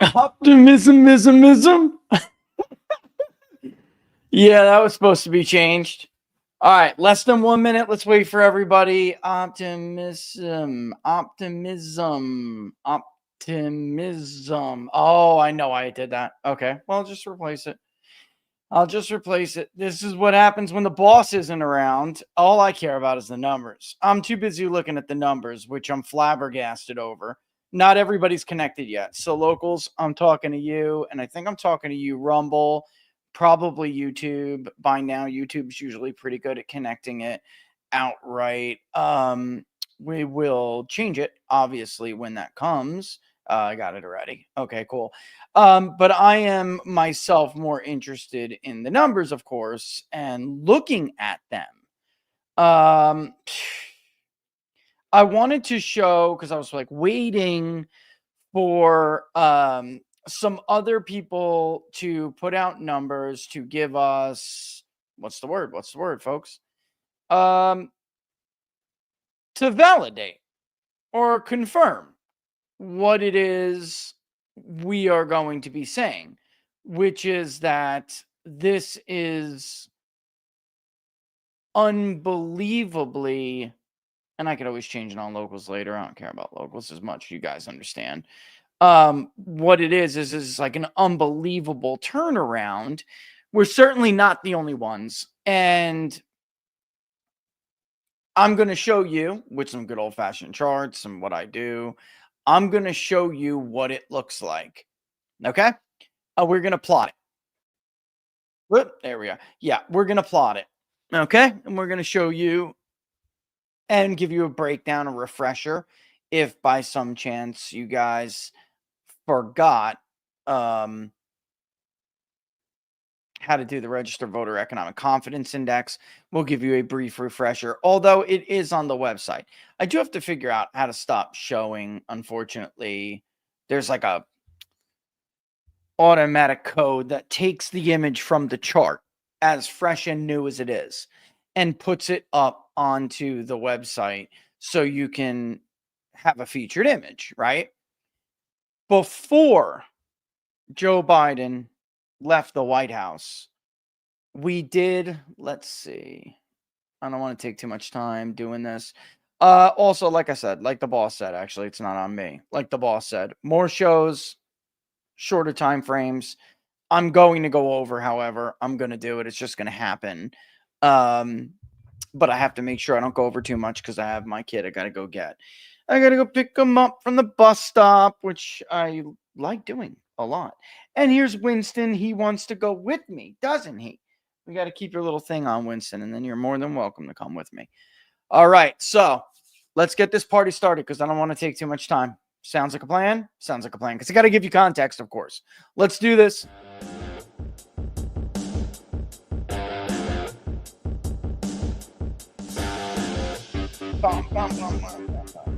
Optimism. Yeah, that was supposed to be changed. All right, less than 1 minute. Let's wait for everybody. Optimism. Oh, I know I did that. Okay, well, just replace it. I'll just replace it. This is what happens when the boss isn't around. All I care about is the numbers. I'm too busy looking at the numbers, which I'm flabbergasted over. Not everybody's connected yet. So, locals, I'm talking to you, and I think I'm talking to you, Rumble, probably YouTube. By now, YouTube's usually pretty good at connecting it outright. We will change it, obviously, when that comes. I got it already. Okay, cool. But I am myself more interested in the numbers, of course, and looking at them. Um, I wanted to show because I was like waiting for some other people to put out numbers to give us what's the word? What's the word, folks? Um, to validate or confirm what it is we are going to be saying, which is that this is unbelievably, and I could always change it on locals later. I don't care about locals as much. You guys understand. What it is like an unbelievable turnaround. We're certainly not the only ones. And I'm going to show you with some good old fashioned charts and what I do. I'm going to show you what it looks like. Okay. We're going to plot it. Whoop, there we are. Yeah, we're going to plot it. Okay. And we're going to show you and give you a breakdown, a refresher. If by some chance you guys forgot how to do the Registered Voter Economic Confidence Index, we'll give you a brief refresher, although it is on the website. I do have to figure out how to stop showing, unfortunately. There's like a automatic code that takes the image from the chart as fresh and new as it is and puts it up onto the website so you can have a featured image, right? Before Joe Biden left the White House, we did, let's see. I don't want to take too much time doing this. Also, like I said, like the boss said, actually, it's not on me. Like the boss said, more shows, shorter time frames. I'm going to go over, however, I'm going to do it. It's just going to happen. But I have to make sure I don't go over too much because I have my kid I got to go get. I got to go pick him up from the bus stop, which I like doing a lot. And here's Winston. He wants to go with me, doesn't he? We got to keep your little thing on, Winston, and then you're more than welcome to come with me. All right, so let's get this party started because I don't want to take too much time. Sounds like a plan? Sounds like a plan because I got to give you context, of course. Let's do this. Bum, bum, bum, bum, bum, bum.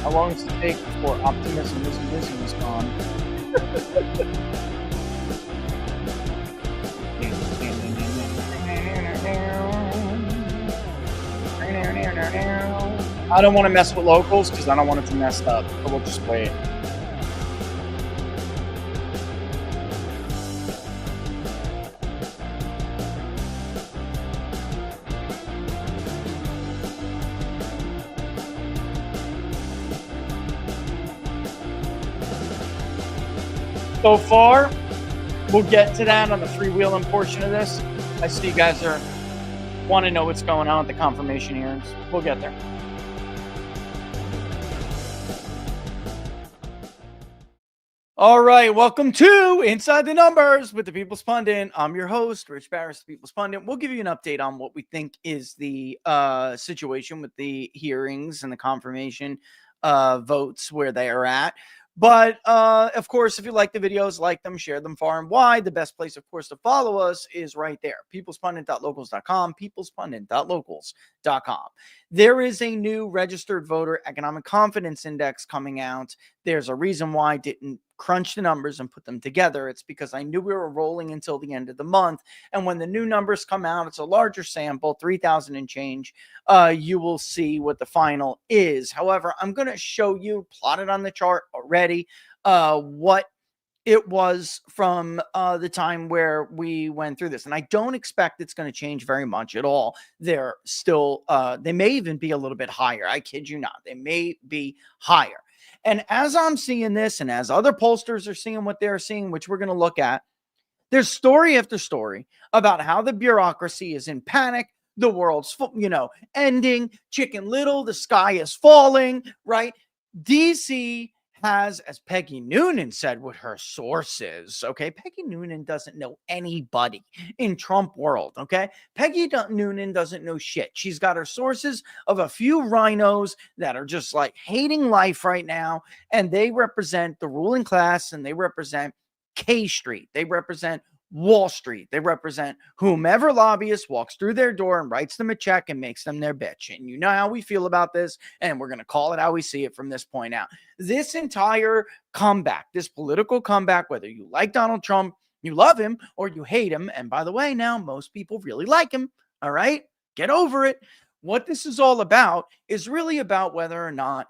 How long does it take before optimism is gone? I don't want to mess with locals because I don't want it to mess up. So we'll just wait. So far, we'll get to that on the freewheeling portion of this. I see you guys want to know what's going on with the confirmation hearings. We'll get there. All right, welcome to Inside the Numbers with the People's Pundit. I'm your host, Rich Barris, the People's Pundit. We'll give you an update on what we think is the situation with the hearings and the confirmation votes where they are at. But of course, if you like the videos, like them, share them far and wide. The best place, of course, to follow us is right there. peoplespundit.locals.com, peoplespundit.locals.com. There is a new registered voter economic confidence index coming out. There's a reason why I didn't crunch the numbers and put them together. It's because I knew we were rolling until the end of the month. And when the new numbers come out, it's a larger sample, 3,000 and change. You will see what the final is. However, I'm going to show you, plotted on the chart already, what it was from the time where we went through this. And I don't expect it's going to change very much at all. They're still, they may even be a little bit higher. I kid you not. They may be higher. And as I'm seeing this, and as other pollsters are seeing what they're seeing, which we're going to look at, there's story after story about how the bureaucracy is in panic. The world's, ending. Chicken Little, the sky is falling, right? DC has, as Peggy Noonan said with her sources, okay? Peggy Noonan doesn't know anybody in Trump world, okay? Peggy Noonan doesn't know shit. She's got her sources of a few rhinos that are just like hating life right now, and they represent the ruling class, and they represent K Street. They represent Wall Street. They represent whomever lobbyist walks through their door and writes them a check and makes them their bitch. And you know how we feel about this, and we're going to call it how we see it from this point out. This entire comeback, this political comeback, whether you like Donald Trump, you love him, or you hate him, and by the way, now most people really like him, all right? Get over it. What this is all about is really about whether or not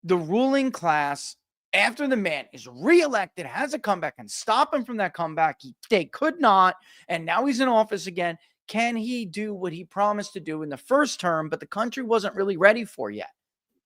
the ruling class, after the man is reelected, has a comeback and stop him from that comeback. They could not. And now he's in office again. Can he do what he promised to do in the first term, but the country wasn't really ready for yet?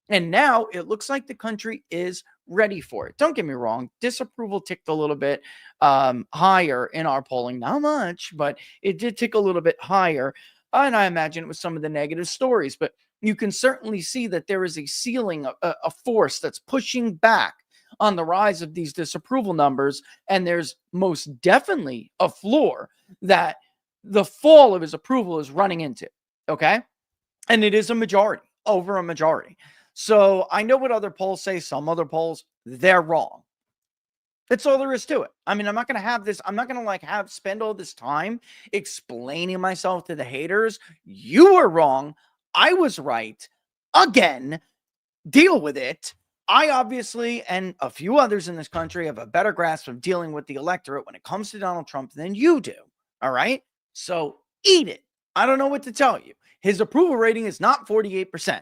And now it looks like the country is ready for it. Don't get me wrong. Disapproval ticked a little bit higher in our polling. Not much, but it did tick a little bit higher. And I imagine it was some of the negative stories. But you can certainly see that there is a ceiling, a force that's pushing back on the rise of these disapproval numbers. And there's most definitely a floor that the fall of his approval is running into. Okay. And it is a majority, over a majority. So I know what other polls say. Some other polls, they're wrong. That's all there is to it. I mean, I'm not going to have this. I'm not going to spend all this time explaining myself to the haters. You were wrong. I was right. Again, deal with it. I obviously, and a few others in this country, have a better grasp of dealing with the electorate when it comes to Donald Trump than you do. All right. So eat it. I don't know what to tell you. His approval rating is not 48%.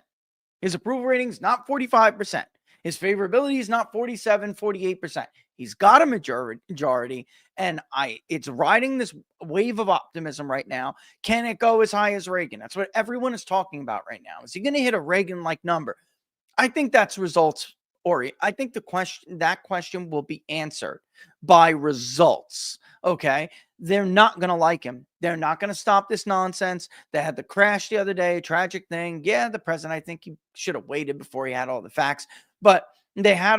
His approval rating is not 45%. His favorability is not 47, 48%. He's got a majority, and it's riding this wave of optimism right now. Can it go as high as Reagan? That's what everyone is talking about right now. Is he going to hit a Reagan-like number? I think that's results oriented. I think that question will be answered by results. Okay. They're not going to like him. They're not going to stop this nonsense. They had the crash the other day, tragic thing. Yeah, the president, I think he should have waited before he had all the facts, but they had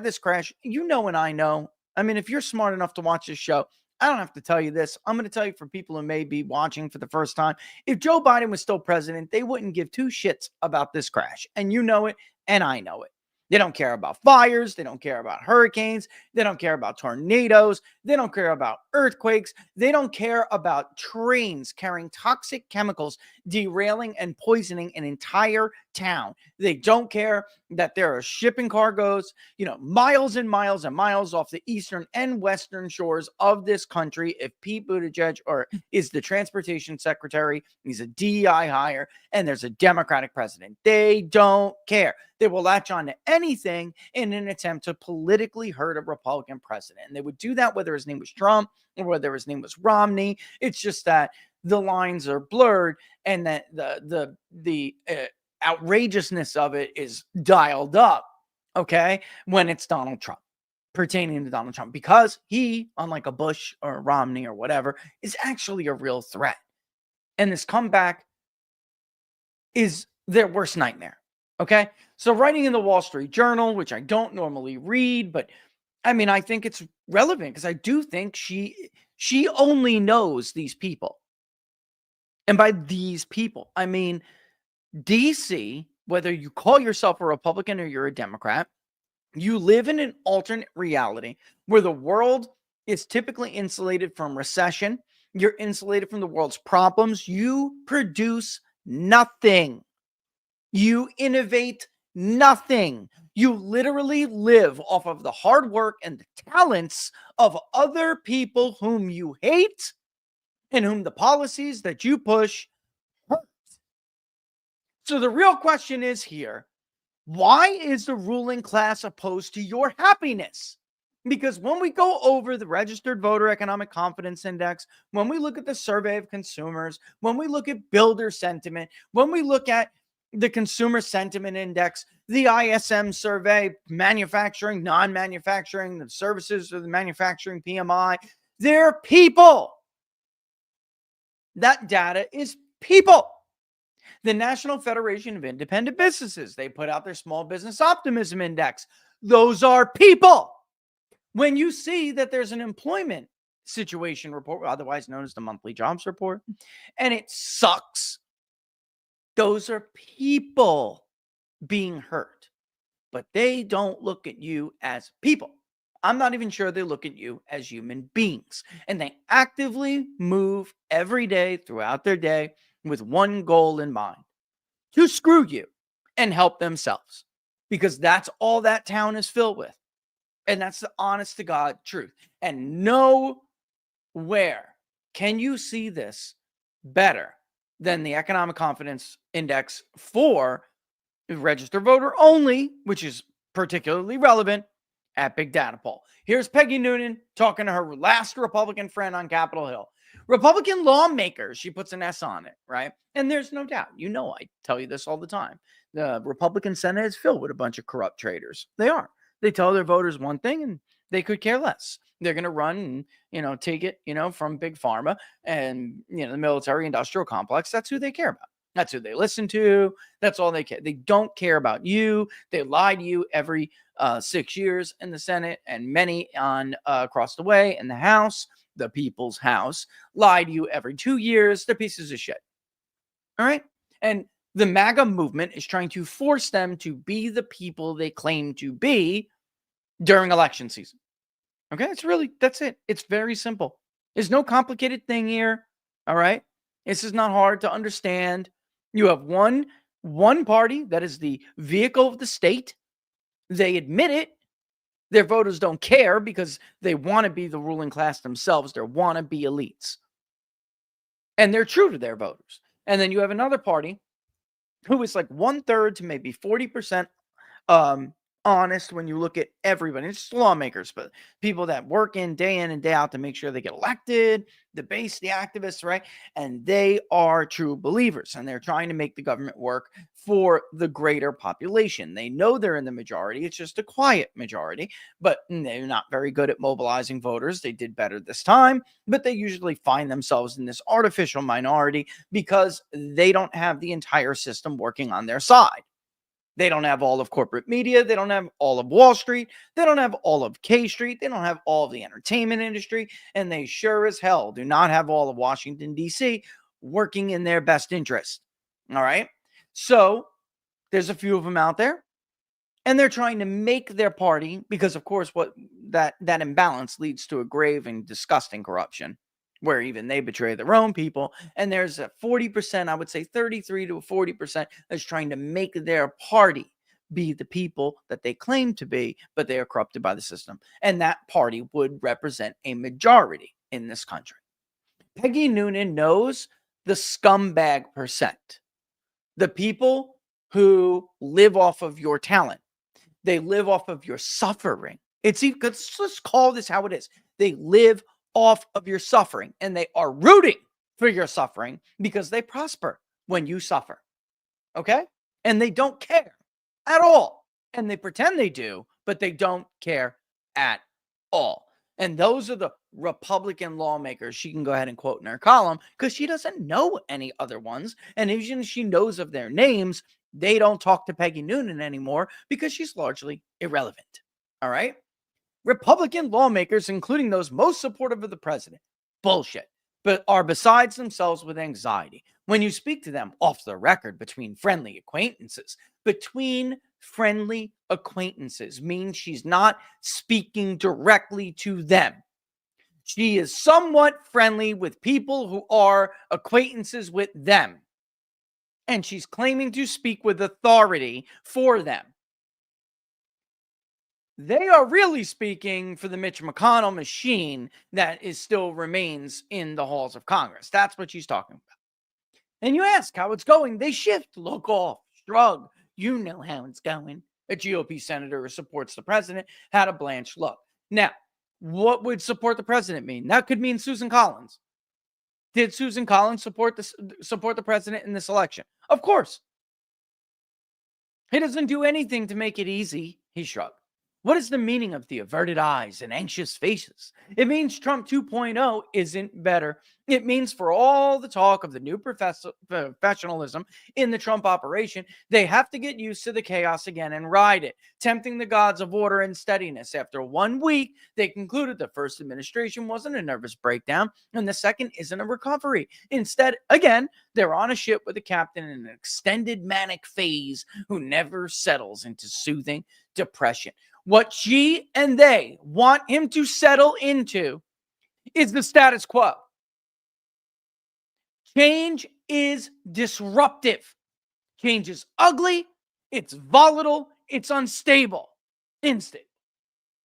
this crash. You know, and I know. I mean, if you're smart enough to watch this show, I don't have to tell you this. I'm going to tell you for people who may be watching for the first time. If Joe Biden was still president, they wouldn't give two shits about this crash. And you know it, and I know it. They don't care about fires. They don't care about hurricanes. They don't care about tornadoes. They don't care about earthquakes. They don't care about trains carrying toxic chemicals, derailing and poisoning an entire town. They don't care that there are shipping cargoes, miles and miles and miles off the eastern and western shores of this country. If Pete Buttigieg is the transportation secretary, he's a DEI hire, and there's a Democratic president, they don't care. They will latch on to anything in an attempt to politically hurt a Republican president. And they would do that whether his name was Trump or whether his name was Romney. It's just that the lines are blurred, and that the outrageousness of it is dialed up, okay, when it's Donald Trump, pertaining to Donald Trump, because he, unlike a Bush or a Romney or whatever, is actually a real threat. And this comeback is their worst nightmare, okay? So writing in the Wall Street Journal, which I don't normally read, but I mean, I think it's relevant because I do think she only knows these people. And by these people, I mean DC, whether you call yourself a Republican or you're a Democrat, You live in an alternate reality where the world is typically insulated from recession. You're insulated from the world's problems. You produce nothing. You innovate nothing. You literally live off of the hard work and the talents of other people whom you hate and whom the policies that you push hurt. So the real question is here, why is the ruling class opposed to your happiness? Because when we go over the registered voter economic confidence index, when we look at the survey of consumers, when we look at builder sentiment, when we look at the consumer sentiment index, the ISM survey, manufacturing, non-manufacturing, the services of the manufacturing PMI, they're people. That data is people. The National Federation of Independent Businesses, they put out their Small Business Optimism Index. Those are people. When you see that there's an employment situation report, otherwise known as the monthly jobs report, and it sucks, those are people being hurt. But they don't look at you as people. I'm not even sure they look at you as human beings. And they actively move every day throughout their day with one goal in mind: to screw you and help themselves. Because that's all that town is filled with. And that's the honest to God truth. And nowhere can you see this better than the economic confidence index for registered voter only, which is particularly relevant at Big Data Poll. Here's Peggy Noonan talking to her last Republican friend on Capitol Hill. Republican lawmakers, she puts an S on it, right? And there's no doubt, I tell you this all the time. The Republican Senate is filled with a bunch of corrupt traitors. They are. They tell their voters one thing and they could care less. They're going to run and, take it, from Big Pharma and, the military industrial complex. That's who they care about. That's who they listen to. That's all they care. They don't care about you. They lie to you every 6 years in the Senate, and many on across the way in the House, the People's House, lie to you every 2 years. They're pieces of shit. All right? And the MAGA movement is trying to force them to be the people they claim to be during election season. Okay? That's it. It's very simple. There's no complicated thing here. All right? This is not hard to understand. You have one party that is the vehicle of the state. They admit it. Their voters don't care because they want to be the ruling class themselves. They want to be elites. And they're true to their voters. And then you have another party who is like 1/3 to maybe 40% honest when you look at everybody. It's just lawmakers, but people that work in and day out to make sure they get elected, the base, the activists, right? And they are true believers, and they're trying to make the government work for the greater population. They know they're in the majority. It's just a quiet majority, but they're not very good at mobilizing voters. They did better this time, but they usually find themselves in this artificial minority because they don't have the entire system working on their side. They don't have all of corporate media. They don't have all of Wall Street. They don't have all of K Street. They don't have all of the entertainment industry. And they sure as hell do not have all of Washington, D.C. working in their best interest. All right. So there's a few of them out there. And they're trying to make their party, because of course what that imbalance leads to a grave and disgusting corruption, where even they betray their own people. And there's a 40%, I would say 33 to 40%, that's trying to make their party be the people that they claim to be, but they are corrupted by the system. And that party would represent a majority in this country. Peggy Noonan knows the scumbag percent, the people who live off of your talent. They live off of your suffering. Let's just call this how it is. They live off of your suffering, and they are rooting for your suffering because they prosper when you suffer. Okay? And they don't care at all. And they pretend they do, but they don't care at all. And those are the Republican lawmakers she can go ahead and quote in her column, because she doesn't know any other ones. And even if she knows of their names, they don't talk to Peggy Noonan anymore because she's largely irrelevant. All right? Republican lawmakers, including those most supportive of the president, bullshit, but are besides themselves with anxiety when you speak to them off the record between friendly acquaintances. Between friendly acquaintances means she's not speaking directly to them. She is somewhat friendly with people who are acquaintances with them. And she's claiming to speak with authority for them. They are really speaking for the Mitch McConnell machine that still remains in the halls of Congress. That's what she's talking about. And you ask how it's going. They shift, look off, shrug. You know how it's going. A GOP senator who supports the president had a blanched look. Now, what would support the president mean? That could mean Susan Collins. Did Susan Collins support the president in this election? Of course. He doesn't do anything to make it easy, he shrugged. What is the meaning of the averted eyes and anxious faces? It means Trump 2.0 isn't better. It means for all the talk of the new professionalism in the Trump operation, they have to get used to the chaos again and ride it, tempting the gods of order and steadiness. After 1 week, they concluded the first administration wasn't a nervous breakdown and the second isn't a recovery. Instead, again, they're on a ship with a captain in an extended manic phase who never settles into soothing depression. What she and they want him to settle into is the status quo. Change is disruptive. Change is ugly. It's volatile. It's unstable. Instant.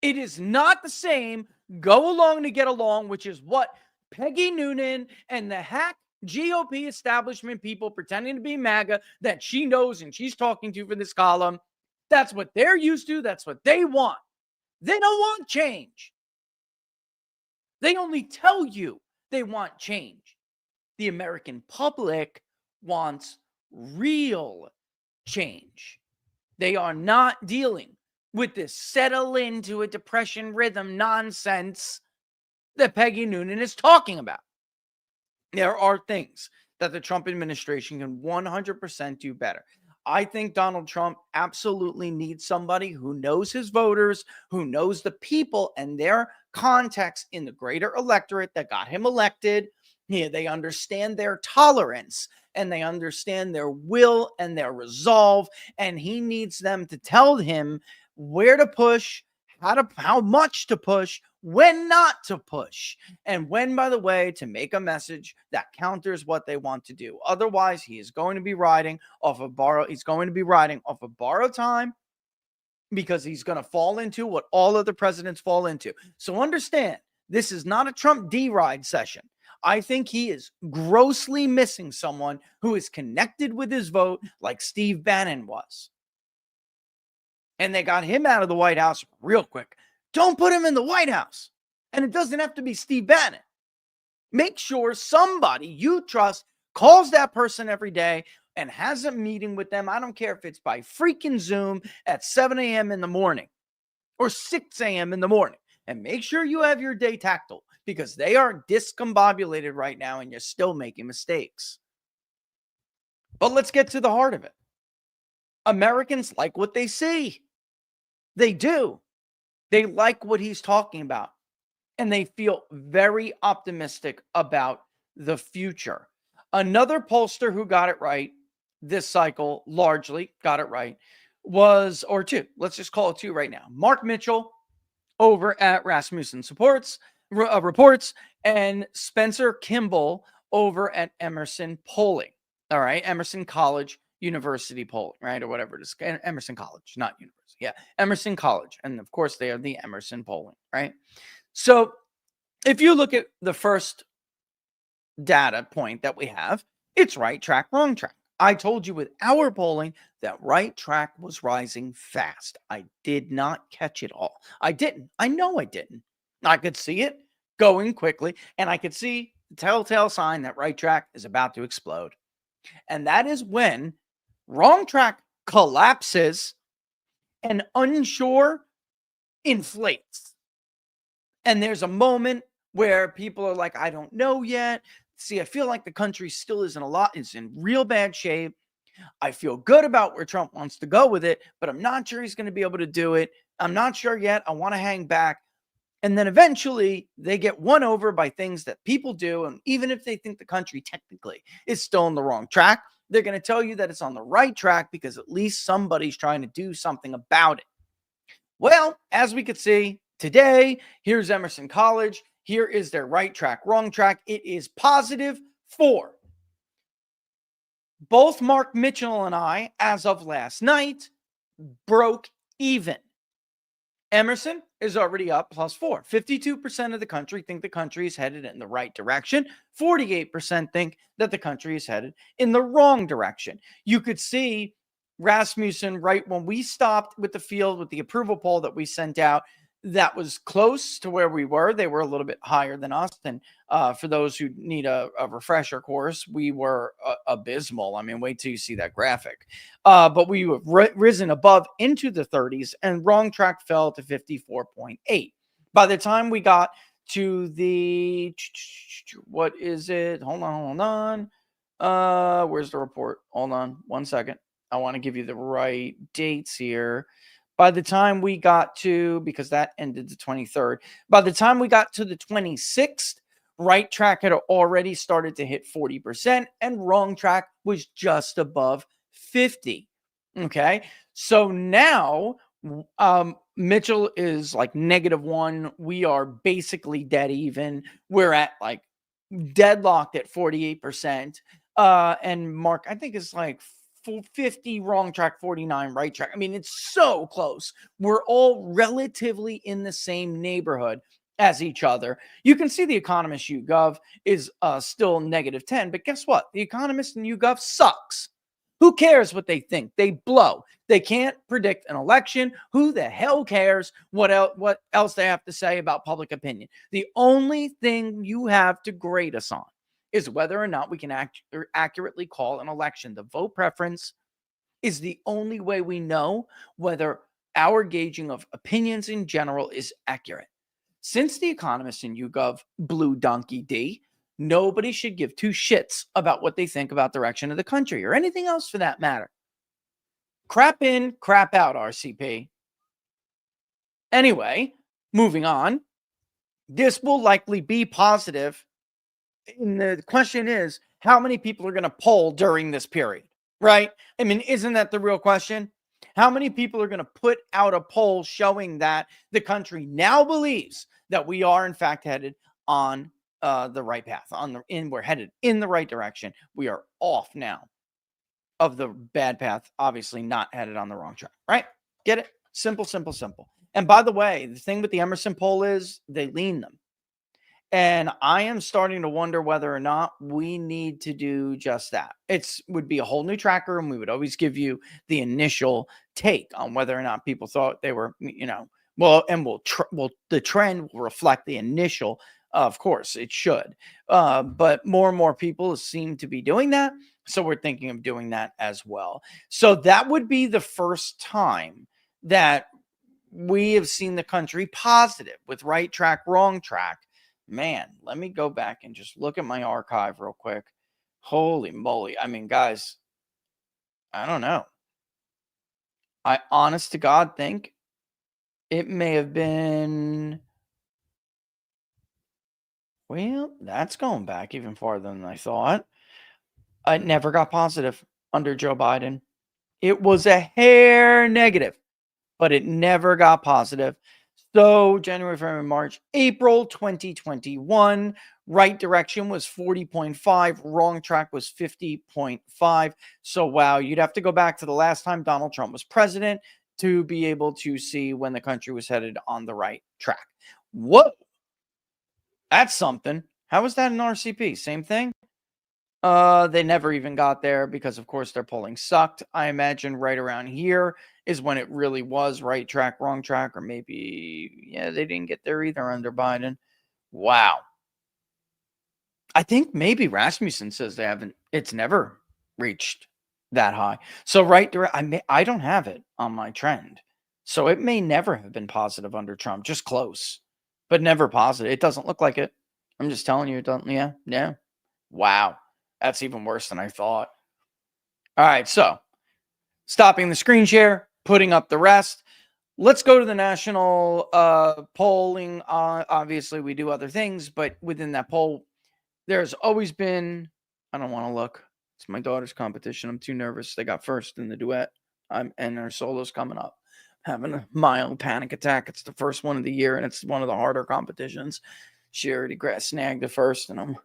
It is not the same go along to get along, which is what Peggy Noonan and the hack GOP establishment people pretending to be MAGA that she knows and she's talking to for this column. That's what they're used to. That's what they want. They don't want change. They only tell you they want change. The American public wants real change. They are not dealing with this settle into a depression rhythm nonsense that Peggy Noonan is talking about. There are things that the Trump administration can 100% do better. I think Donald Trump absolutely needs somebody who knows his voters, who knows the people and their context in the greater electorate that got him elected. Yeah, they understand their tolerance and they understand their will and their resolve. And he needs them to tell him where to push, how much to push, when not to push, and when, by the way, to make a message that counters what they want to do. Otherwise, he is going to be riding off of borrowed time because he's going to fall into what all other presidents fall into. So understand, this is not a Trump D-ride session. I think he is grossly missing someone who is connected with his vote like Steve Bannon was. And they got him out of the White House real quick. Don't put him in the White House. And it doesn't have to be Steve Bannon. Make sure somebody you trust calls that person every day and has a meeting with them. I don't care if it's by freaking Zoom at 7 a.m. in the morning or 6 a.m. in the morning. And make sure you have your day tactile because they are discombobulated right now and you're still making mistakes. But let's get to the heart of it. Americans like what they see. They do. They like what he's talking about. And they feel very optimistic about the future. Another pollster who got it right this cycle, largely got it right, was, or two, let's just call it two right now. Mark Mitchell over at Rasmussen Reports and Spencer Kimball over at Emerson Polling. All right, Emerson College University Polling, right, or whatever it is. Emerson College, not university. Yeah, Emerson College. And of course, they are the Emerson Polling, right? So if you look at the first data point that we have, it's right track, wrong track. I told you with our polling that right track was rising fast. I did not catch it all. I didn't. I know I didn't. I could see it going quickly, and I could see the telltale sign that right track is about to explode. And that is when wrong track collapses and unsure inflates. And there's a moment where people are like, I don't know yet. See, I feel like the country still is in real bad shape. I feel good about where Trump wants to go with it, but I'm not sure he's going to be able to do it. I'm not sure yet. I want to hang back. And then eventually they get won over by things that people do. And even if they think the country technically is still on the wrong track, they're going to tell you that it's on the right track because at least somebody's trying to do something about it. Well, as we could see today, here's Emerson College. Here is their right track, wrong track. It is +4. Both Mark Mitchell and I, as of last night, broke even. Emerson is already up +4. 52% of the country think the country is headed in the right direction. 48% think that the country is headed in the wrong direction. You could see Rasmussen, right when we stopped with the field with the approval poll that we sent out, that was close to where we were. They were a little bit higher than us. And for those who need a refresher course, we were abysmal. I mean, wait till you see that graphic. But we have risen above into the 30s, and wrong track fell to 54.8. By the time we got to the, what is it? Hold on. Where's the report? Hold on 1 second. I want to give you the right dates here. By the time we got to, because that ended the 23rd, by the time we got to the 26th, right track had already started to hit 40%, and wrong track was just above 50. Okay. So now Mitchell is like -1. We are basically dead even. We're at like deadlocked at 48%. And Mark, I think, is like 50 wrong track, 49 right track. I mean, it's so close. We're all relatively in the same neighborhood as each other. You can see the Economist YouGov is still -10, but guess what? The Economist and YouGov sucks. Who cares what they think? They blow. They can't predict an election. Who the hell cares what else they have to say about public opinion? The only thing you have to grade us on is whether or not we can accurately call an election. The vote preference is the only way we know whether our gauging of opinions in general is accurate. Since The Economist and YouGov blew Donkey D, nobody should give two shits about what they think about the direction of the country or anything else for that matter. Crap in, crap out, RCP. Anyway, moving on. This will likely be positive. And the question is, how many people are going to poll during this period, right? I mean, isn't that the real question? How many people are going to put out a poll showing that the country now believes that we are, in fact, headed on the right path? We're headed in the right direction. We are off now of the bad path, obviously not headed on the wrong track, right? Get it? Simple, simple, simple. And by the way, the thing with the Emerson poll is they lean them. And I am starting to wonder whether or not we need to do just that. It would be a whole new tracker, and we would always give you the initial take on whether or not people thought they were, well, and the trend will reflect the initial. Of course, it should. But more and more people seem to be doing that. So we're thinking of doing that as well. So that would be the first time that we have seen the country positive with right track, wrong track. Man, let me go back and just look at my archive real quick. Holy moly. I mean, guys, I don't know. I honest to God think it may have been. Well, that's going back even farther than I thought. It never got positive under Joe Biden. It was a hair negative, but it never got positive. So January, February, March, April 2021, right direction was 40.5, wrong track was 50.5. So wow, you'd have to go back to the last time Donald Trump was president to be able to see when the country was headed on the right track. Whoa, that's something. How was that in RCP? Same thing? They never even got there because, of course, their polling sucked. I imagine right around here is when it really was right track, wrong track, or maybe, yeah, they didn't get there either under Biden. Wow. I think maybe Rasmussen says it's never reached that high. So I don't have it on my trend. So it may never have been positive under Trump, just close, but never positive. It doesn't look like it. I'm just telling you, it doesn't. Yeah. Wow. That's even worse than I thought. All right, so stopping the screen share, putting up the rest. Let's go to the national polling. Obviously, we do other things, but within that poll, there's always been, I don't want to look. It's my daughter's competition. I'm too nervous. They got first in the duet, and their solo's coming up. having a mild panic attack. It's the first one of the year, and it's one of the harder competitions. She already snagged the first, and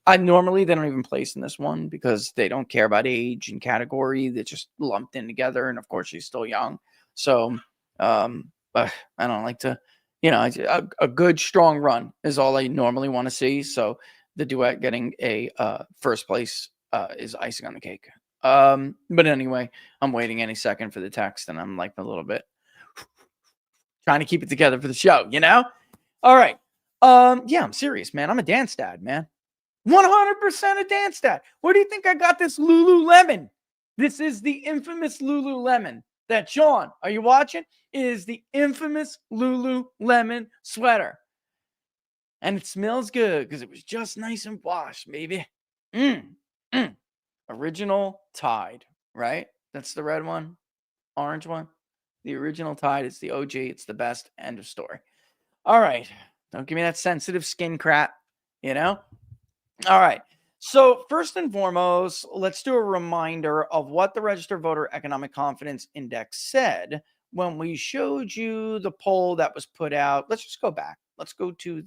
I normally they don't even place in this one because they don't care about age and category. They just lumped in together, and of course she's still young. So, but I don't like to, a good strong run is all I normally want to see. So the duet getting a first place is icing on the cake. But anyway, I'm waiting any second for the text, and I'm like a little bit trying to keep it together for the show, All right. Yeah, I'm serious, man. I'm a dance dad, man. 100% a dance dad. Where do you think I got this Lululemon? This is the infamous Lululemon that, Sean, are you watching? It is the infamous Lululemon sweater. And it smells good because it was just nice and washed, baby. Original Tide, right? That's the red one, orange one. The original Tide is the OG. It's the best. End of story. All right. Don't give me that sensitive skin crap, All right. So first and foremost, let's do a reminder of what the Registered Voter Economic Confidence Index said when we showed you the poll that was put out. Let's just go back. Let's go to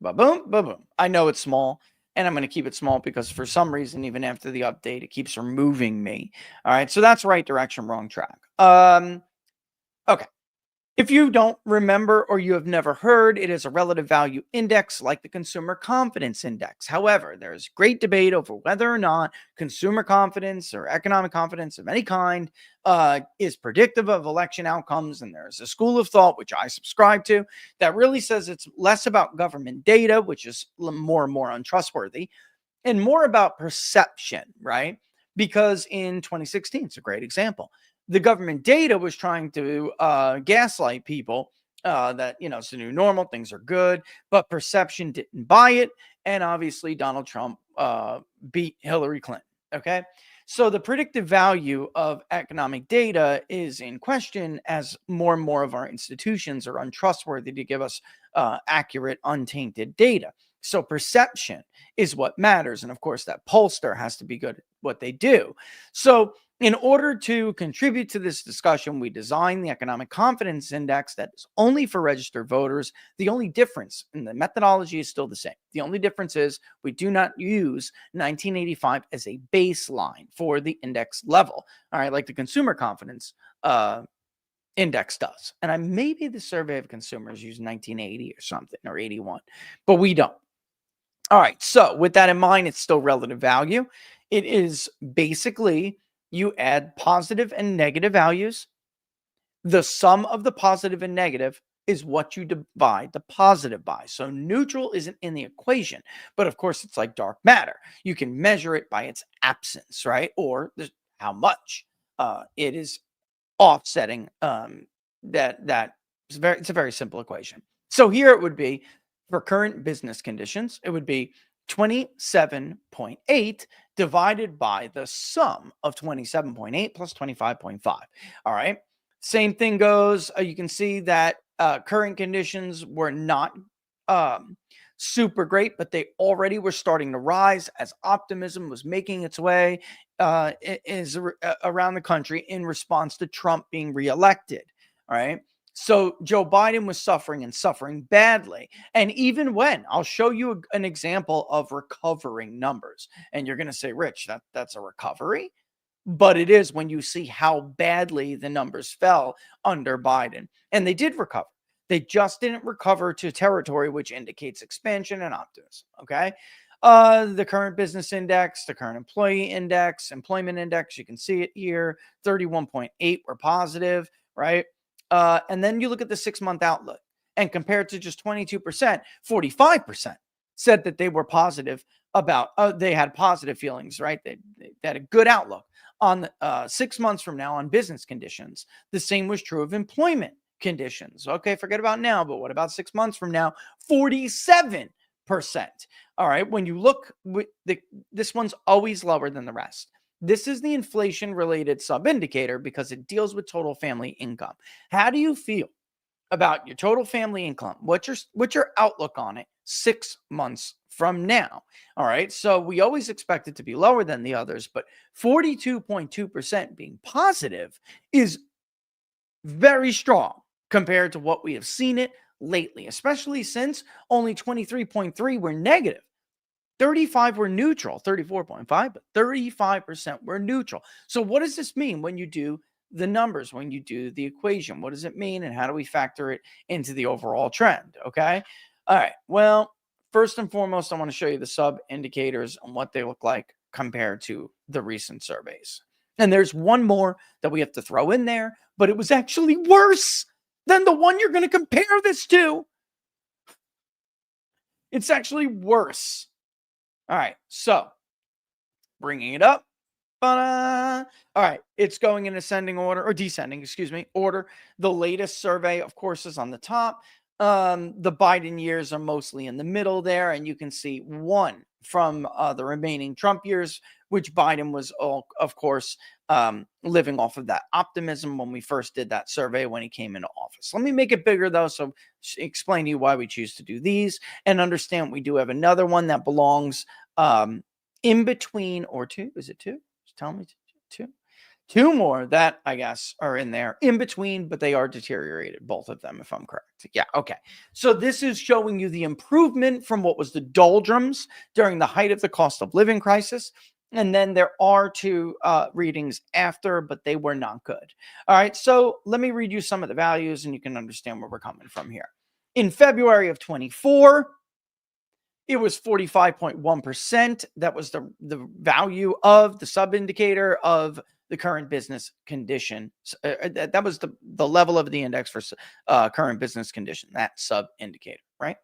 ba-boom, ba-boom. I know it's small, and I'm going to keep it small because for some reason, even after the update, it keeps removing me. All right. So that's right direction, wrong track. Okay. If you don't remember or you have never heard, it is a relative value index like the Consumer Confidence Index. However, there is great debate over whether or not consumer confidence or economic confidence of any kind is predictive of election outcomes. And there's a school of thought, which I subscribe to, that really says it's less about government data, which is more and more untrustworthy, and more about perception, right? Because in 2016, it's a great example. The government data was trying to gaslight people that, it's the new normal, things are good, but perception didn't buy it. And obviously, Donald Trump beat Hillary Clinton. Okay. So the predictive value of economic data is in question as more and more of our institutions are untrustworthy to give us accurate, untainted data. So perception is what matters. And of course, that pollster has to be good at what they do. So in order to contribute to this discussion, we designed the Economic Confidence Index that is only for registered voters. The only difference in the methodology is still the same. The only difference is we do not use 1985 as a baseline for the index level. All right, like the Consumer Confidence Index does. And maybe the Survey of Consumers use 1980 or something, or 81, but we don't. All right, so with that in mind, it's still relative value. It is basically you add positive and negative values. The sum of the positive and negative is what you divide the positive by. So neutral isn't in the equation, but of course it's like dark matter. You can measure it by its absence, right? Or how much it is offsetting it's a very simple equation. So here it would be for current business conditions, it would be 27.8 divided by the sum of 27.8 plus 25.5. All right. Same thing goes. You can see that current conditions were not super great, but they already were starting to rise as optimism was making its way around the country in response to Trump being reelected. All right. So Joe Biden was suffering badly. And even when I'll show you an example of recovering numbers, and you're going to say, Rich, that's a recovery. But it is when you see how badly the numbers fell under Biden. And they did recover. They just didn't recover to territory, which indicates expansion and optimism. Okay. The current business index, the current employment index, you can see it here, 31.8 were positive, right? And then you look at the 6-month outlook and compared to just 22%, 45% said that they were positive about, they had positive feelings, right? They had a good outlook on 6 months from now on business conditions. The same was true of employment conditions. Okay, forget about now, but what about 6 months from now? 47%. All right, when you look, this one's always lower than the rest. This is the inflation-related sub-indicator because it deals with total family income. How do you feel about your total family income? What's your outlook on it 6 months from now. All right. So we always expect it to be lower than the others, but 42.2% being positive is very strong compared to what we have seen it lately, especially since only 23.3 were negative. 35 were neutral, 34.5, but 35% were neutral. So what does this mean when you do the numbers, when you do the equation? What does it mean, and how do we factor it into the overall trend? Okay. All right. Well, first and foremost, I want to show you the sub indicators and what they look like compared to the recent surveys. And there's one more that we have to throw in there, but it was actually worse than the one you're going to compare this to. It's actually worse. All right, so bringing it up. All right, it's going in ascending order, or descending, excuse me, order. The latest survey, of course, is on the top. The Biden years are mostly in the middle there, and you can see one from the remaining Trump years, which Biden was, of course, living off of that optimism when we first did that survey when he came into office. Let me make it bigger, though, so explain to you why we choose to do these, and understand we do have another one that belongs in between, or two. Is it two? Just tell me two. Two more that I guess are in there in between, but they are deteriorated, both of them, if I'm correct. Yeah, okay. So this is showing you the improvement from what was the doldrums during the height of the cost of living crisis. And then there are two readings after, but they were not good. All right, so let me read you some of the values and you can understand where we're coming from here. In February of 24, it was 45.1%. That was the value of the sub-indicator of the current business condition. That was the level of the index for current business condition, that sub-indicator, right?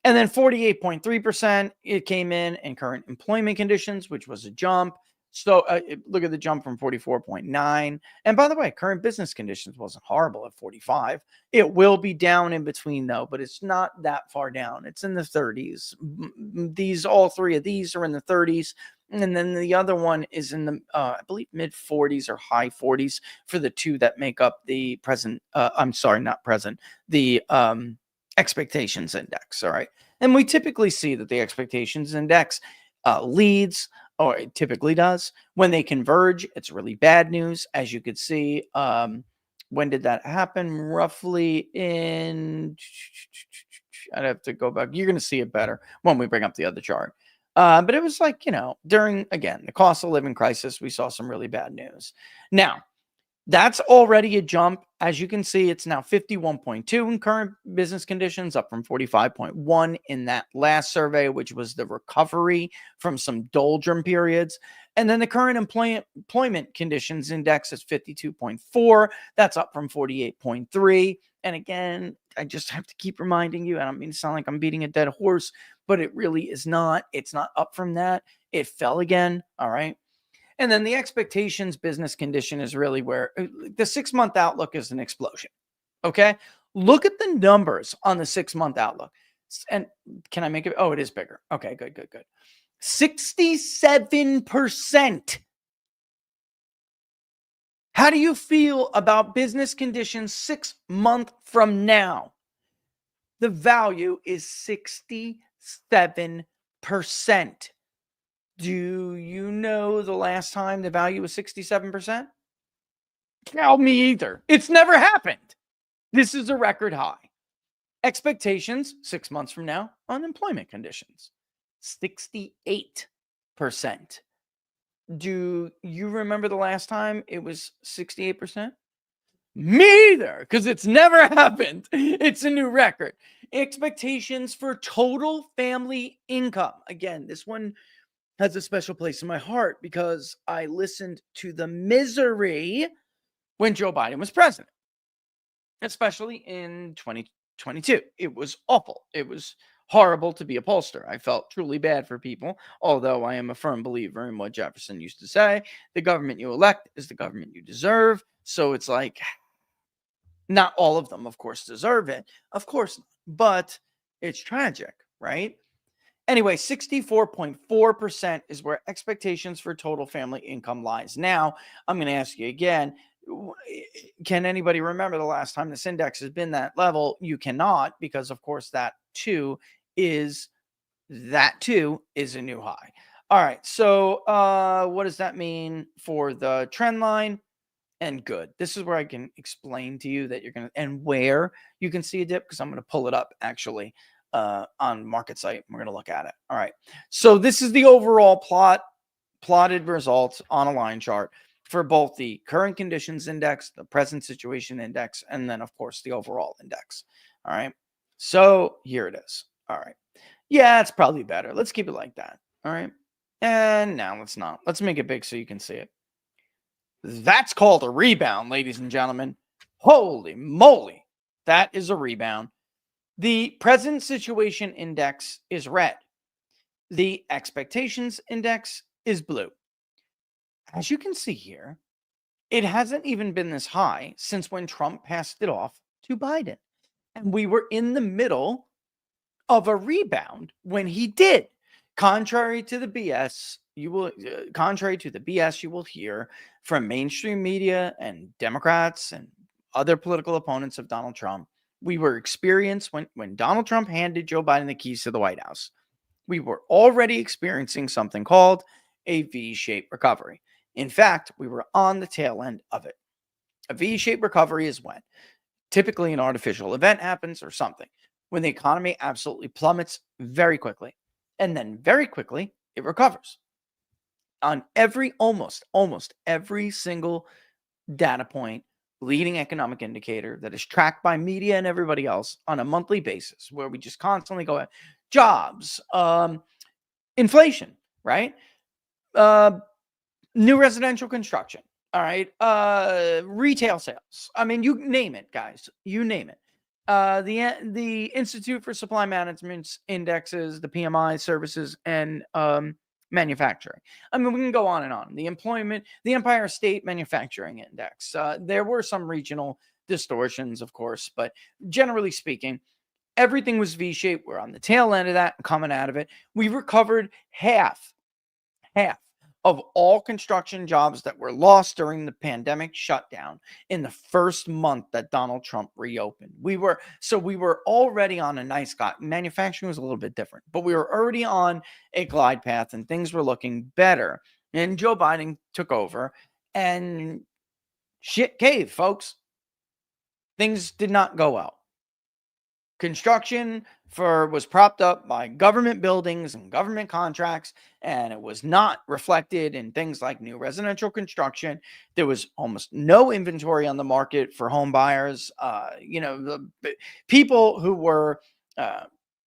And then 48.3%, it came in current employment conditions, which was a jump. So look at the jump from 44.9. And by the way, current business conditions wasn't horrible at 45. It will be down in between, though, but it's not that far down. It's in the 30s. All three of these are in the 30s. And then the other one is in the, I believe, mid 40s or high 40s for the two that make up the present. I'm sorry, not present. The expectations index. All right. And we typically see that the expectations index leads, or it typically does. When they converge, it's really bad news. As you could see, when did that happen? Roughly in, I'd have to go back. You're going to see it better when we bring up the other chart. But it was like, during, again, the cost of living crisis, we saw some really bad news. Now, that's already a jump. As you can see, it's now 51.2 in current business conditions, up from 45.1 in that last survey, which was the recovery from some doldrum periods. And then the current employment conditions index is 52.4. That's up from 48.3. And again, I just have to keep reminding you, I don't mean to sound like I'm beating a dead horse, but it really is not. It's not up from that. It fell again. All right. And then the expectations business condition is really where the 6-month outlook is an explosion. Okay. Look at the numbers on the 6-month outlook. And can I make it? Oh, it is bigger. Okay, good. 67%. How do you feel about business conditions 6 months from now? The value is 67%. Do you know the last time the value was 67%? Tell me either. It's never happened. This is a record high. Expectations 6 months from now, unemployment conditions, 68%. Do you remember the last time it was 68%? Me either, because it's never happened. It's a new record. Expectations for total family income. Again, this one has a special place in my heart because I listened to the misery when Joe Biden was president, especially in 2022. It was awful. It was horrible to be a pollster. I felt truly bad for people, although I am a firm believer in what Jefferson used to say. The government you elect is the government you deserve. So it's like, not all of them, of course, deserve it. Of course not. But it's tragic, right? Anyway, 64.4% is where expectations for total family income lies. Now, I'm going to ask you again, can anybody remember the last time this index has been that level? You cannot, because of course that too is that too is a new high. All right. So what does that mean for the trend line? And good. This is where I can explain to you that you're going to, and where you can see a dip, because I'm going to pull it up actually on market site. We're going to look at it. All right. So this is the overall plotted results on a line chart for both the current conditions index, the present situation index, and then of course the overall index. All right. So here it is. All right. Yeah, it's probably better. Let's keep it like that. All right. And now let's not. Let's make it big so you can see it. That's called a rebound, ladies and gentlemen. Holy moly. That is a rebound. The present situation index is red. The expectations index is blue. As you can see here, it hasn't even been this high since when Trump passed it off to Biden. And we were in the middle of a rebound when he did. Contrary to the BS you will hear from mainstream media and Democrats and other political opponents of Donald Trump, we were experienced when Donald Trump handed Joe Biden the keys to the White House. We were already experiencing something called a V-shaped recovery. In fact, we were on the tail end of it. A V-shaped recovery is when typically an artificial event happens or something, when the economy absolutely plummets very quickly, and then very quickly it recovers. On almost every single data point, leading economic indicator that is tracked by media and everybody else on a monthly basis, where we just constantly go at jobs, inflation, right? New residential construction. All right. Retail sales. I mean, you name it, guys. You name it. The Institute for Supply Management's indexes, the PMI services, and manufacturing. I mean, we can go on and on. The Empire State Manufacturing Index. There were some regional distortions, of course, but generally speaking, everything was V-shaped. We're on the tail end of that and coming out of it. We recovered half of all construction jobs that were lost during the pandemic shutdown in the first month that Donald Trump reopened. We were already on a nice glide. Manufacturing was a little bit different, but we were already on a glide path and things were looking better. And Joe Biden took over and shit caved, folks. Things did not go well. Construction was propped up by government buildings and government contracts, and it was not reflected in things like new residential construction. There was almost no inventory on the market for home buyers. The people who were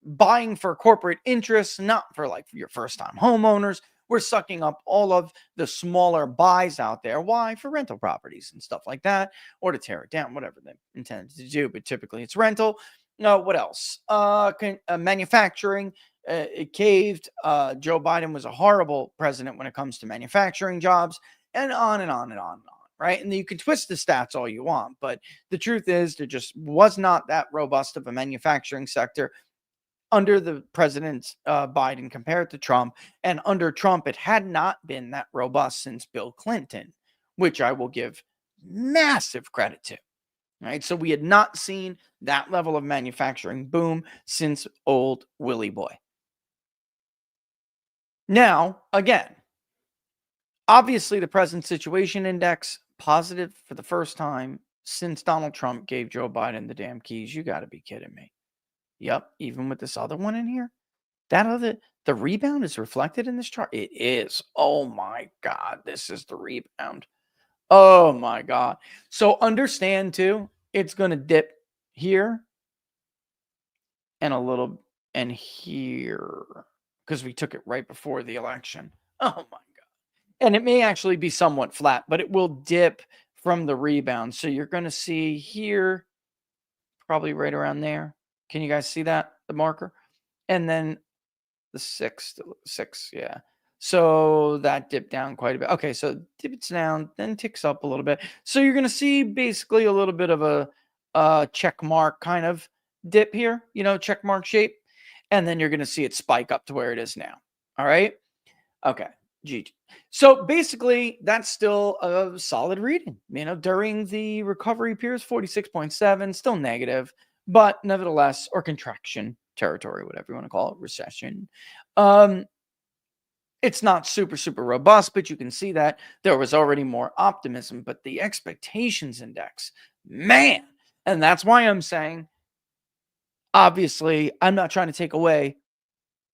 buying for corporate interests, not for like your first-time homeowners, were sucking up all of the smaller buys out there. Why? For rental properties and stuff like that, or to tear it down, whatever they intended to do. But typically it's rental. What else? Manufacturing, it caved. Joe Biden was a horrible president when it comes to manufacturing jobs, and on and on and on and on, right? And you can twist the stats all you want, but the truth is there just was not that robust of a manufacturing sector under the president Biden compared to Trump. And under Trump, it had not been that robust since Bill Clinton, which I will give massive credit to. Right. So we had not seen that level of manufacturing boom since old Willie Boy. Now, again, obviously the present situation index positive for the first time since Donald Trump gave Joe Biden the damn keys. You got to be kidding me. Yep. Even with this other one in here, the rebound is reflected in this chart. It is. Oh my God. This is the rebound. Oh my God. So understand too, it's going to dip here and a little and here because we took it right before the election. Oh my God. And it may actually be somewhat flat, but it will dip from the rebound. So you're going to see here, probably right around there. Can you guys see that? The marker? And then the six, yeah. So that dipped down quite a bit. Okay, so dips down, then ticks up a little bit. So you're going to see basically a little bit of a check mark kind of dip here, check mark shape. And then you're going to see it spike up to where it is now. All right? Okay, GG. So basically, that's still a solid reading. During the recovery period, 46.7, still negative, but nevertheless, or contraction, territory, whatever you want to call it, recession. It's not super, super robust, but you can see that there was already more optimism. But the expectations index, man, and that's why I'm saying, obviously, I'm not trying to take away,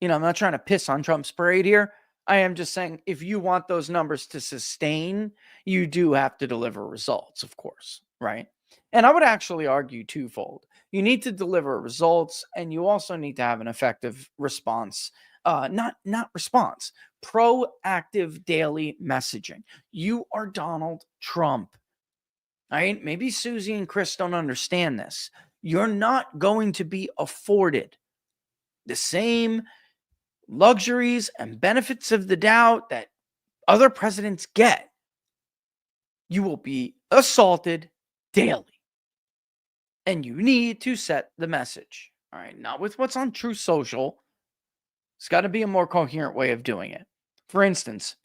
I'm not trying to piss on Trump's parade here. I am just saying, if you want those numbers to sustain, you do have to deliver results, of course, right? And I would actually argue twofold. You need to deliver results, and you also need to have an effective response. Not response, proactive daily messaging. You are Donald Trump, right? Maybe Susie and Chris don't understand this. You're not going to be afforded the same luxuries and benefits of the doubt that other presidents get. You will be assaulted daily. And you need to set the message. All right. Not with what's on Truth Social. It's got to be a more coherent way of doing it. For instance,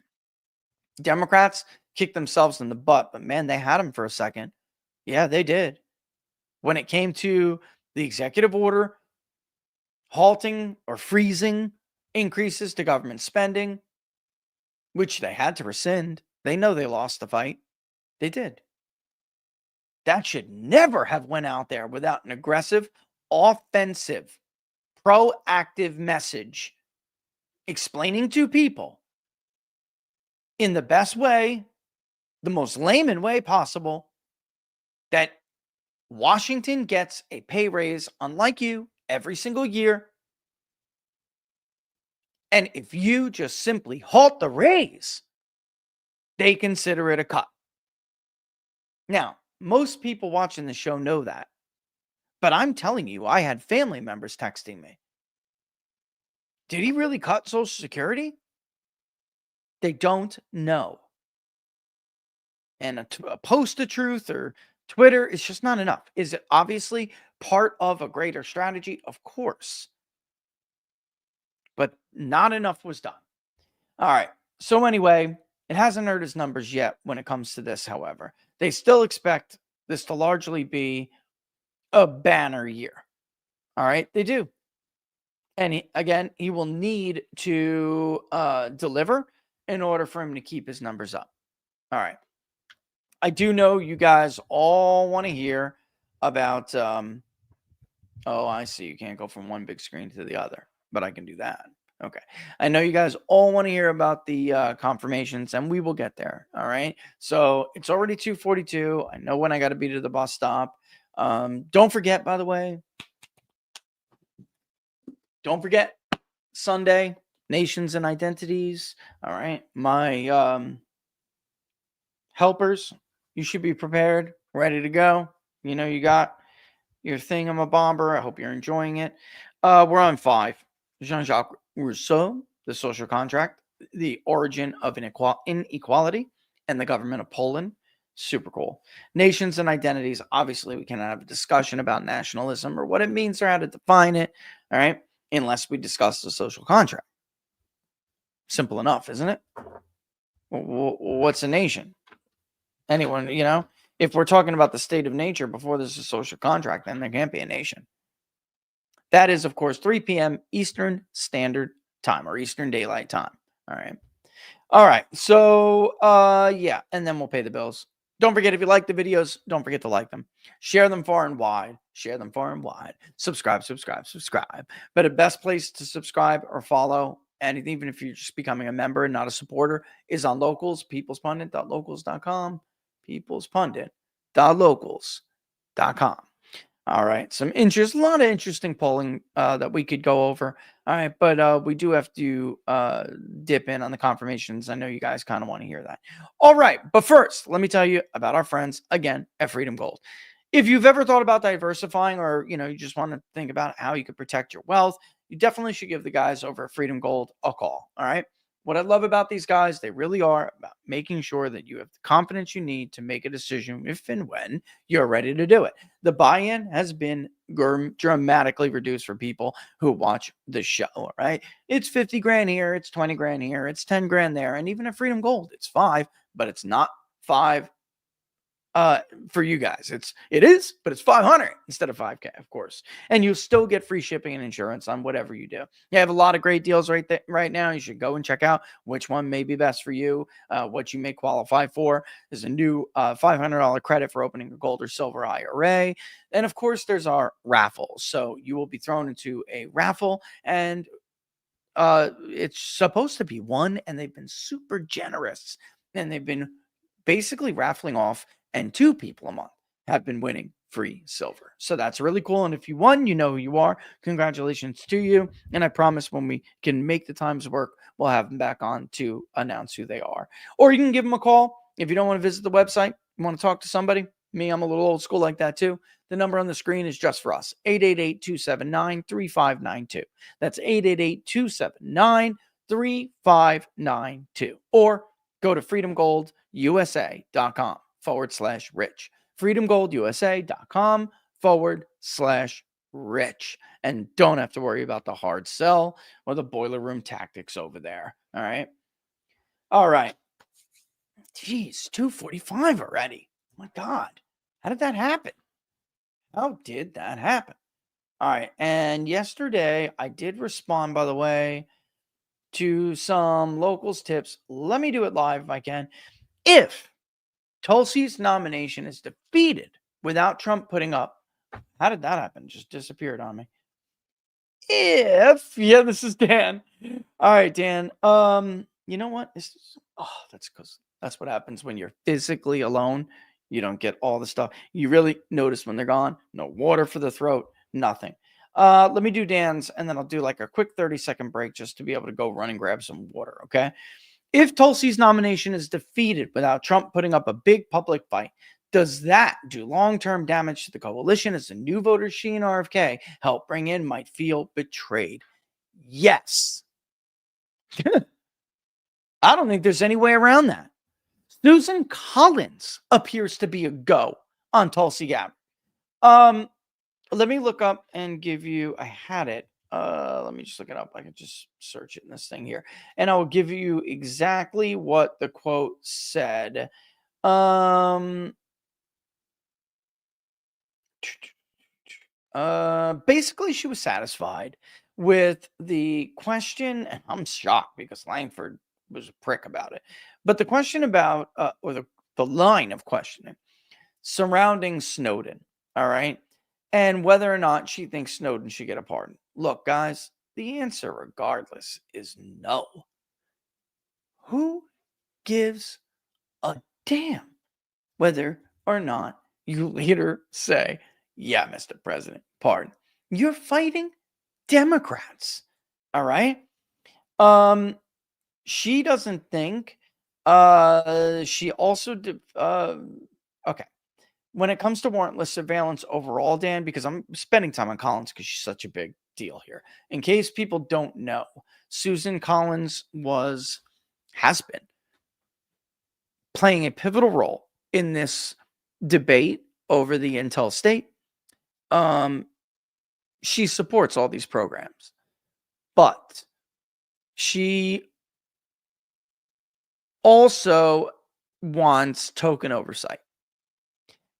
Democrats kicked themselves in the butt, but man, they had them for a second. Yeah, they did. When it came to the executive order halting or freezing increases to government spending, which they had to rescind. They know they lost the fight. They did. That should never have went out there without an aggressive, offensive, proactive message explaining to people in the best way, the most layman way possible, that Washington gets a pay raise, unlike you, every single year. And if you just simply halt the raise, they consider it a cut. Now, most people watching the show know that. But I'm telling you, I had family members texting me. Did he really cut Social Security? They don't know. And a post of truth or Twitter is just not enough. Is it obviously part of a greater strategy? Of course. But not enough was done. All right. So anyway, it hasn't hurt his numbers yet when it comes to this, however. They still expect this to largely be a banner year. All right. They do. And he will need to deliver in order for him to keep his numbers up. All right. I do know you guys all want to hear about, oh, I see. You can't go from one big screen to the other, but I can do that. Okay. I know you guys all want to hear about the confirmations, and we will get there. All right. So it's already 2:42. I know when I got to be to the bus stop. Don't forget, by the way, Sunday, Nations and Identities. All right. My helpers, you should be prepared, ready to go. You got your thingamabobber. I hope you're enjoying it. We're on 5. Jean-Jacques Rousseau, The Social Contract, The Origin of Inequality, and the Government of Poland. Super cool. Nations and Identities. Obviously, we cannot have a discussion about nationalism or what it means or how to define it. All right. Unless we discuss the social contract. Simple enough, isn't it? What's a nation? Anyone, if we're talking about the state of nature before there's a social contract, then there can't be a nation. That is, of course, 3 p.m. Eastern Standard Time or Eastern Daylight Time. All right. So, yeah. And then we'll pay the bills. Don't forget, if you like the videos, don't forget to like them. Share them far and wide. Subscribe. But the best place to subscribe or follow, and even if you're just becoming a member and not a supporter, is on Locals, peoplespundit.locals.com, peoplespundit.locals.com. All right. A lot of interesting polling that we could go over. All right. But we do have to dip in on the confirmations. I know you guys kind of want to hear that. All right. But first, let me tell you about our friends, again, at Freedom Gold. If you've ever thought about diversifying or, you just want to think about how you could protect your wealth, you definitely should give the guys over at Freedom Gold a call. All right. What I love about these guys, they really are about making sure that you have the confidence you need to make a decision if and when you're ready to do it. The buy-in has been dramatically reduced for people who watch the show, right? It's 50 grand here, it's 20 grand here, it's 10 grand there. And even at Freedom Gold, it's 5, but it's not 5 for you guys. It is, but it's 500 instead of 5K, of course. And you still get free shipping and insurance on whatever you do. You have a lot of great deals right now. You should go and check out which one may be best for you, what you may qualify for. There's a new $500 credit for opening a gold or silver IRA. And of course, there's our raffle. So you will be thrown into a raffle, and it's supposed to be won, and they've been super generous, and they've been basically raffling off, and 2 people a month have been winning free silver. So that's really cool. And if you won, you know who you are. Congratulations to you. And I promise when we can make the times work, we'll have them back on to announce who they are. Or you can give them a call. If you don't want to visit the website, you want to talk to somebody. Me, I'm a little old school like that too. The number on the screen is just for us. 888-279-3592. That's 888-279-3592. Or go to freedomgoldusa.com/rich. freedomgoldusa.com/rich. And don't have to worry about the hard sell or the boiler room tactics over there. All right. All right. Jeez, 2:45 already. Oh my God. How did that happen? How did that happen? All right. And yesterday I did respond, by the way, to some locals tips. Let me do it live if I can. If Tulsi's nomination is defeated without Trump putting up, how did that happen? Just disappeared on me. This is Dan. All right, Dan. You know what? That's because that's what happens when you're physically alone. You don't get all the stuff. You really notice when they're gone. No water for the throat, nothing. Let me do Dan's, and then I'll do like a quick 30-second break just to be able to go run and grab some water, okay? If Tulsi's nomination is defeated without Trump putting up a big public fight, does that do long-term damage to the coalition as the new voters she and RFK help bring in might feel betrayed? Yes. I don't think there's any way around that. Susan Collins appears to be a go on Tulsi Gabbard. Let me look up and give you, I had it. Let me just look it up. I can just search it in this thing here. And I will give you exactly what the quote said. Basically, she was satisfied with the question, and I'm shocked because Langford was a prick about it. But the question about, or the line of questioning surrounding Snowden, all right, and whether or not she thinks Snowden should get a pardon. Look, guys, the answer, regardless, is no. Who gives a damn whether or not you later say, yeah, Mr. President, pardon? You're fighting Democrats, all right? She doesn't think, she also, okay. When it comes to warrantless surveillance overall, Dan, because I'm spending time on Collins because she's such a big deal here. In case people don't know, Susan Collins has been playing a pivotal role in this debate over the Intel state. She supports all these programs, but she also wants token oversight,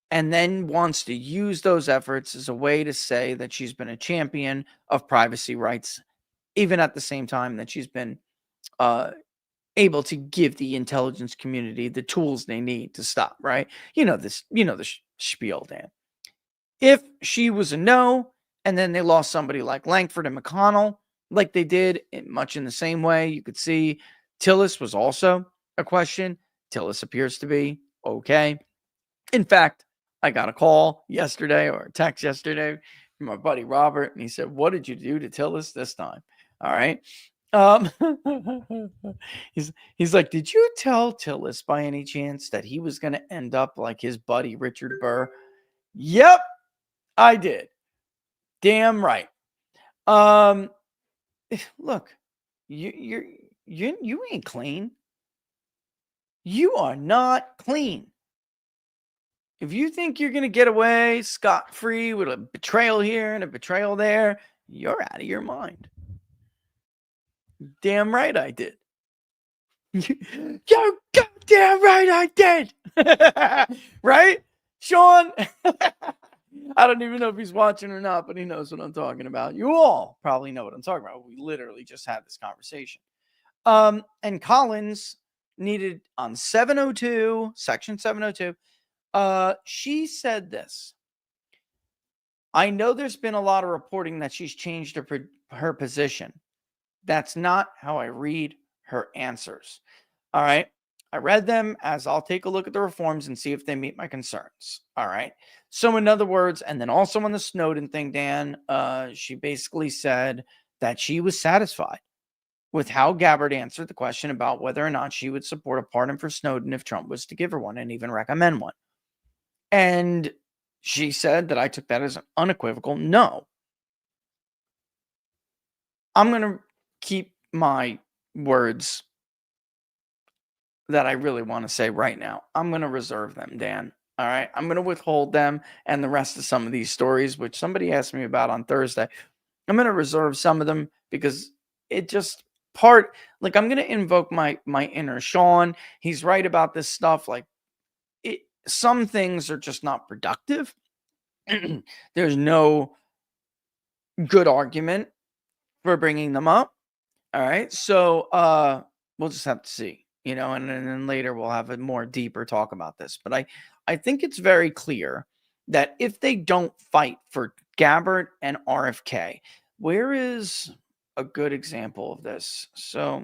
and then wants to use those efforts as a way to say that she's been a champion of privacy rights, even at the same time that she's been able to give the intelligence community the tools they need to stop, right? The spiel, Dan. If she was a no, and then they lost somebody like Langford and McConnell, like they did much in the same way, you could see Tillis was also a question. Tillis appears to be okay. In fact, I got a call yesterday or a text yesterday from my buddy Robert, and he said, "What did you do to Tillis this time?" All right. He's like, "Did you tell Tillis by any chance that he was going to end up like his buddy Richard Burr?" Yep, I did. Damn right. Look, you ain't clean. You are not clean. If you think you're going to get away scot-free with a betrayal here and a betrayal there, you're out of your mind. Damn right I did. You're goddamn right I did. Right? Sean, I don't even know if he's watching or not, but he knows what I'm talking about. You all probably know what I'm talking about. We literally just had this conversation. And Collins needed on 702, section 702. She said this. I know there's been a lot of reporting that she's changed her position. That's not how I read her answers. All right. I read them as I'll take a look at the reforms and see if they meet my concerns. All right. So, in other words, and then also on the Snowden thing, Dan, she basically said that she was satisfied with how Gabbard answered the question about whether or not she would support a pardon for Snowden if Trump was to give her one and even recommend one. And she said that I took that as an unequivocal no. I'm going to keep my words that I really want to say right now. I'm going to reserve them, Dan. All right. I'm going to withhold them and the rest of some of these stories, which somebody asked me about on Thursday. I'm going to reserve some of them because it just I'm going to invoke my inner Sean. He's right about this stuff. Like some things are just not productive. There's no good argument for bringing them up. All right. So we'll just have to see, and then later we'll have a more deeper talk about this. But I think it's very clear that if they don't fight for Gabbard and RFK, where is a good example of this? So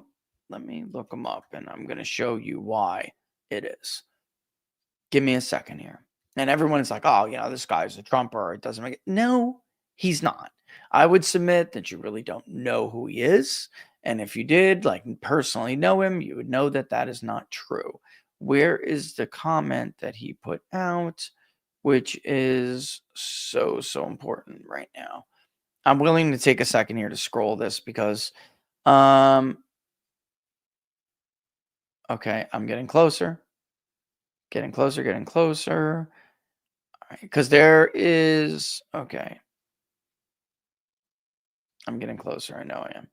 let me look them up and I'm going to show you why it is. Give me a second here. And everyone's like, oh, this guy's a Trumper. It doesn't make it. No, he's not. I would submit that you really don't know who he is. And if you did, personally know him, you would know that that is not true. Where is the comment that he put out, which is so, so important right now? I'm willing to take a second here to scroll this because, okay, I'm getting closer. Getting closer. All right, because there is, okay. I'm getting closer. I know I am.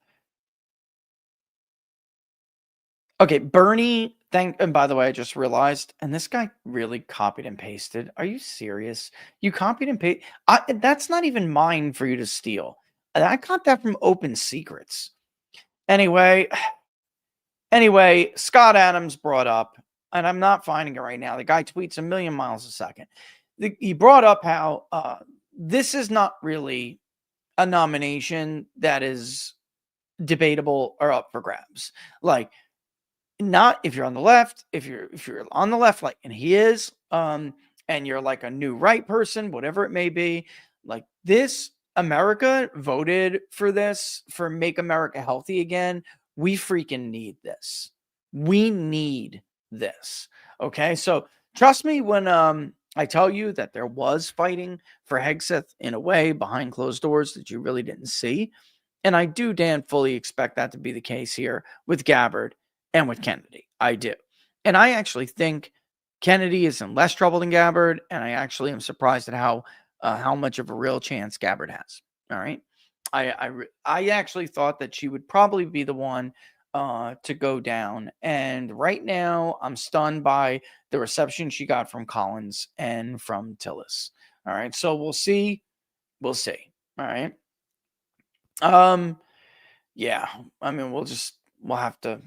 Okay, Bernie, and by the way, I just realized, and this guy really copied and pasted. Are you serious? You copied and pasted? That's not even mine for you to steal. I got that from Open Secrets. Anyway, Scott Adams brought up, and I'm not finding it right now. The guy tweets a million miles a second. He brought up how this is not really a nomination that is debatable or up for grabs. Not if you're on the left, if you're on the left, and he is, and you're like a new right person, whatever it may be, this, America voted for this, for Make America Healthy Again. We freaking need this. We need this. Okay. So trust me when I tell you that there was fighting for Hegseth in a way behind closed doors that you really didn't see. And I do, Dan, fully expect that to be the case here with Gabbard and with Kennedy. I do. And I actually think Kennedy is in less trouble than Gabbard. And I actually am surprised at how much of a real chance Gabbard has. All right. I actually thought that she would probably be the one to go down. And right now I'm stunned by the reception she got from Collins and from Tillis. All right. So we'll see. We'll see. All right. Yeah. I mean, we'll have to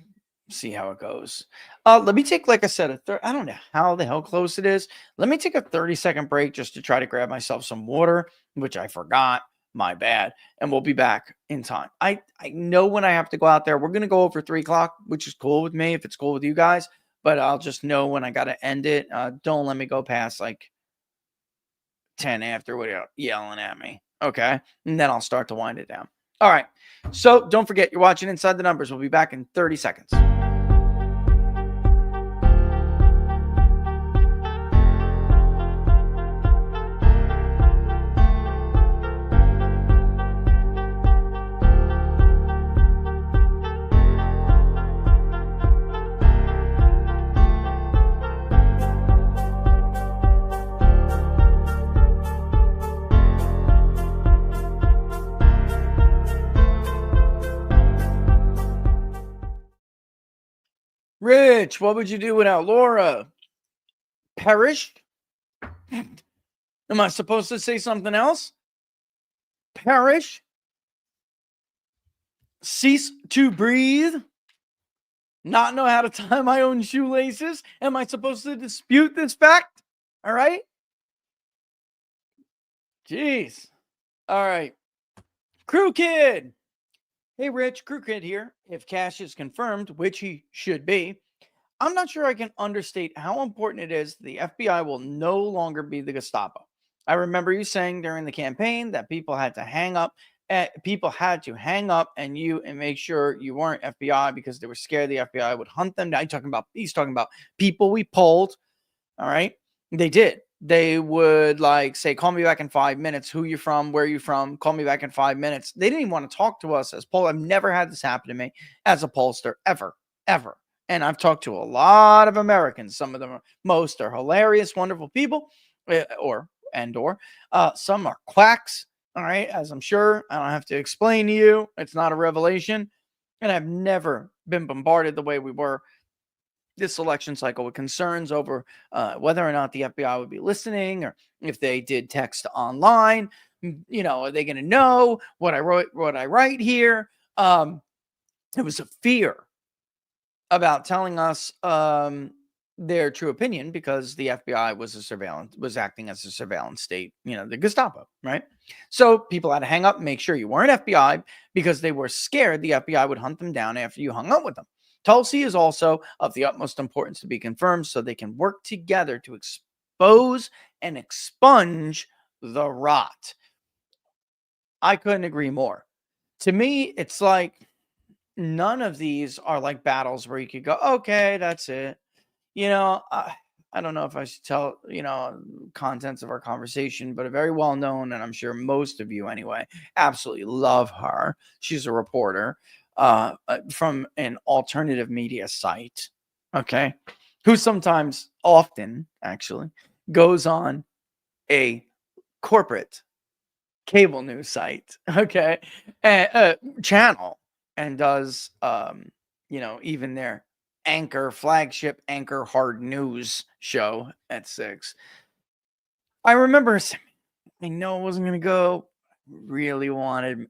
see how it goes. Let me take, like I said, I don't know how the hell close it is. Let me take a 30-second break just to try to grab myself some water, which I forgot. My bad. And we'll be back in time. I know when I have to go out there. We're going to go over 3 o'clock, which is cool with me if it's cool with you guys. But I'll just know when I got to end it. Don't let me go past 10 after without yelling at me. Okay. And then I'll start to wind it down. All right. So don't forget, you're watching Inside the Numbers. We'll be back in 30 seconds. Rich, what would you do without Laura? Perished? Am I supposed to say something else? Perish? Cease to breathe? Not know how to tie my own shoelaces? Am I supposed to dispute this fact? All right. Jeez. All right. Crew Kid. Hey, Rich, Crew Kid here. If Cash is confirmed, which he should be, I'm not sure I can understate how important it is the FBI will no longer be the Gestapo. I remember you saying during the campaign that people had to hang up. And make sure you weren't FBI because they were scared the FBI would hunt them. Now he's talking about people we polled. All right. They did. They would like say, call me back in 5 minutes. Who you from? Where you from? Call me back in 5 minutes. They didn't even want to talk to us as poll. I've never had this happen to me as a pollster ever. And I've talked to a lot of Americans. Some of them most are hilarious, wonderful people, or some are quacks. All right, as I'm sure I don't have to explain to you. It's not a revelation. And I've never been bombarded the way we were this election cycle with concerns over whether or not the FBI would be listening, or if they did text online. Are they going to know what I write here? It was a fear about telling us their true opinion because the FBI was acting as a surveillance state, the Gestapo, right? So people had to hang up and make sure you weren't FBI because they were scared the FBI would hunt them down after you hung up with them. Tulsi is also of the utmost importance to be confirmed so they can work together to expose and expunge the rot. I couldn't agree more. To me, it's like none of these are like battles where you could go, okay, that's it. I don't know if I should tell, contents of our conversation, but a very well known, and I'm sure most of you anyway, absolutely love her. She's a reporter from an alternative media site, okay, who often actually goes on a corporate cable news site, okay, channel, and does, even their flagship anchor hard news show at 6. I remember I know it wasn't going to go. I really wanted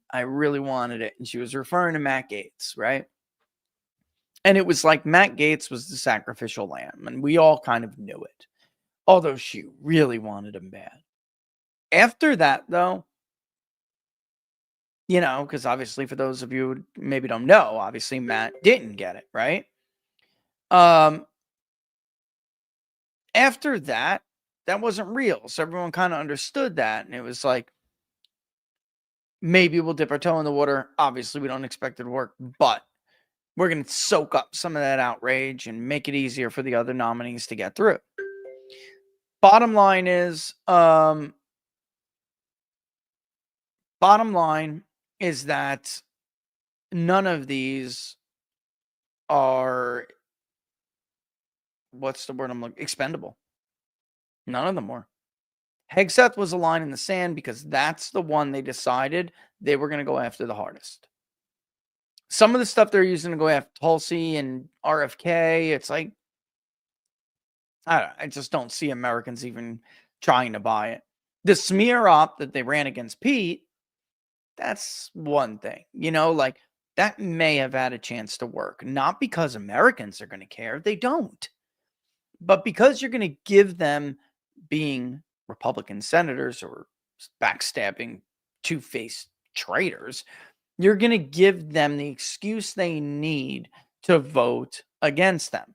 it. And she was referring to Matt Gaetz, right? And it was like Matt Gaetz was the sacrificial lamb. And we all kind of knew it. Although she really wanted him bad. After that, though, because obviously for those of you who maybe don't know, obviously Matt didn't get it, right? After that wasn't real. So everyone kind of understood that. And it was like, maybe we'll dip our toe in the water. Obviously, we don't expect it to work, but we're going to soak up some of that outrage and make it easier for the other nominees to get through. Bottom line is that none of these are, what's the word I'm looking, expendable. None of them were. Hegseth was a line in the sand because that's the one they decided they were going to go after the hardest. Some of the stuff they're using to go after Tulsi and RFK, it's like, I just don't see Americans even trying to buy it. The smear op that they ran against Pete, that's one thing. Like that may have had a chance to work. Not because Americans are going to care. They don't. But because you're going to give them, being Republican senators or backstabbing, two-faced traitors, you're going to give them the excuse they need to vote against them.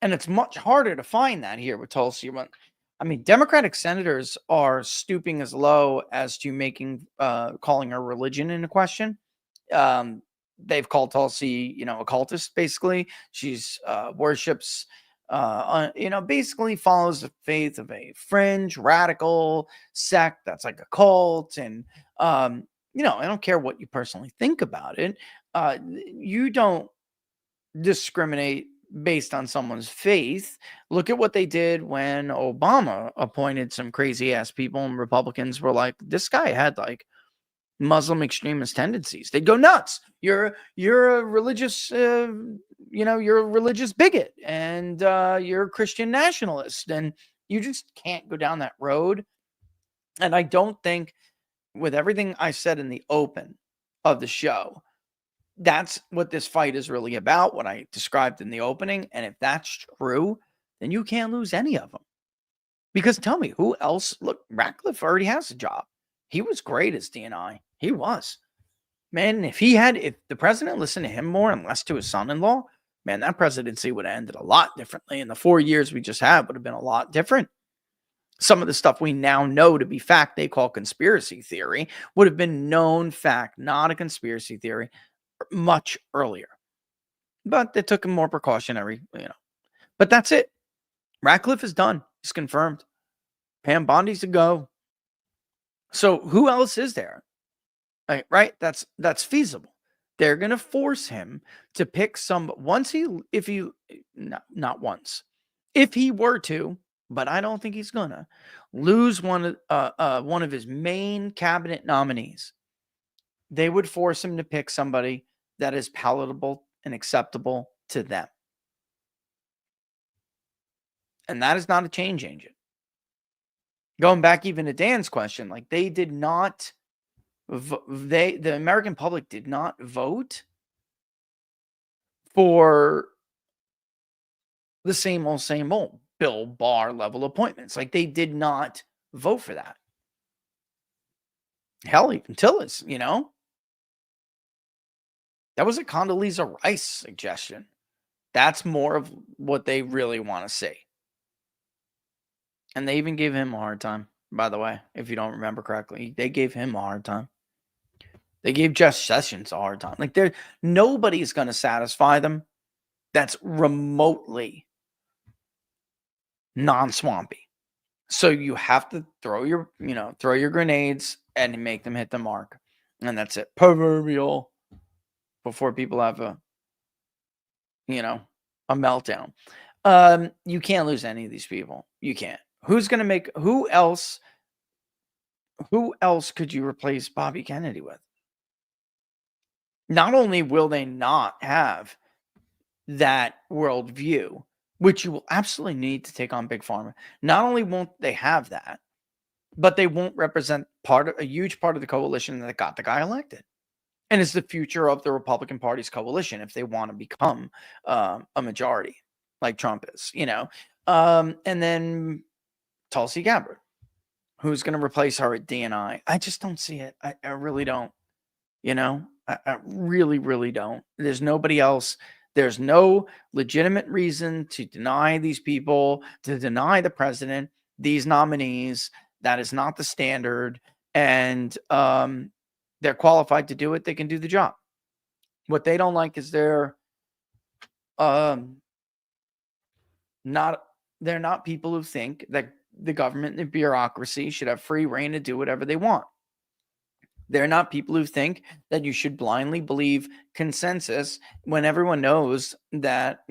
And it's much harder to find that here with Tulsi. Democratic senators are stooping as low as to calling her religion into question. They've called Tulsi, a cultist, basically. She's worships, basically follows the faith of a fringe radical sect that's like a cult. And, I don't care what you personally think about it. You don't discriminate based on someone's faith. Look at what they did when Obama appointed some crazy ass people, and Republicans were like, this guy had like Muslim extremist tendencies. They'd go nuts. You're a religious, you're a religious bigot, and you're a Christian nationalist, and You just can't go down that road. And I don't think, with everything I said in the open of the show, that's what this fight is really about, what I described in the opening. And if that's true, then you can't lose any of them. Because tell me, who else? Look, Ratcliffe already has a job. He was great as DNI. He was. Man, if the president listened to him more and less to his son-in-law, man, that presidency would have ended a lot differently. And the 4 years we just had would have been a lot different. Some of the stuff we now know to be fact they call conspiracy theory would have been known fact, not a conspiracy theory, much earlier. But they took a more precautionary, But that's it. Ratcliffe is done. He's confirmed. Pam Bondi's a go. So who else is there? Right? That's feasible. They're going to force him to pick if he were to, but I don't think he's gonna lose one of his main cabinet nominees. They would force him to pick somebody that is palatable and acceptable to them. And that is not a change agent. Going back even to Dan's question, like they did not, the American public did not vote for the same old Bill Barr level appointments. Like they did not vote for that. Hell, even Tillis, that was a Condoleezza Rice suggestion. That's more of what they really want to see. And they even gave him a hard time, by the way, if you don't remember correctly. They gave him a hard time. They gave Jeff Sessions a hard time. Like nobody's going to satisfy them that's remotely non-swampy. So you have to throw your grenades and make them hit the mark. And that's it. Proverbial before people have a meltdown. You can't lose any of these people. You can't. Who else could you replace Bobby Kennedy with? Not only will they not have that worldview, which you will absolutely need to take on Big Pharma, not only won't they have that, but they won't represent a huge part of the coalition that got the guy elected. And it's the future of the Republican Party's coalition if they want to become a majority like Trump is, and then Tulsi Gabbard, who's going to replace her at DNI. I just don't see it. I really don't. I really, really don't. There's nobody else. There's no legitimate reason to deny these people, to deny the president, these nominees. That is not the standard. And they're qualified to do it. They can do the job. What they don't like is they're not people who think that the government and the bureaucracy should have free reign to do whatever they want. They're not people who think that you should blindly believe consensus when everyone knows that,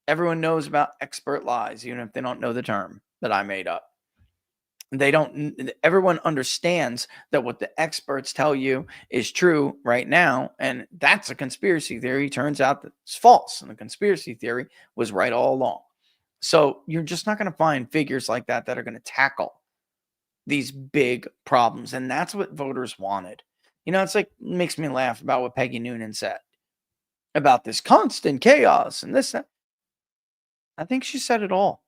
everyone knows about expert lies, even if they don't know the term that I made up. Everyone understands that what the experts tell you is true right now. And that's a conspiracy theory. Turns out that it's false. And the conspiracy theory was right all along. So you're just not going to find figures like that are going to tackle these big problems. And that's what voters wanted. It's like, it makes me laugh about what Peggy Noonan said about this constant chaos and this, that. I think she said it all.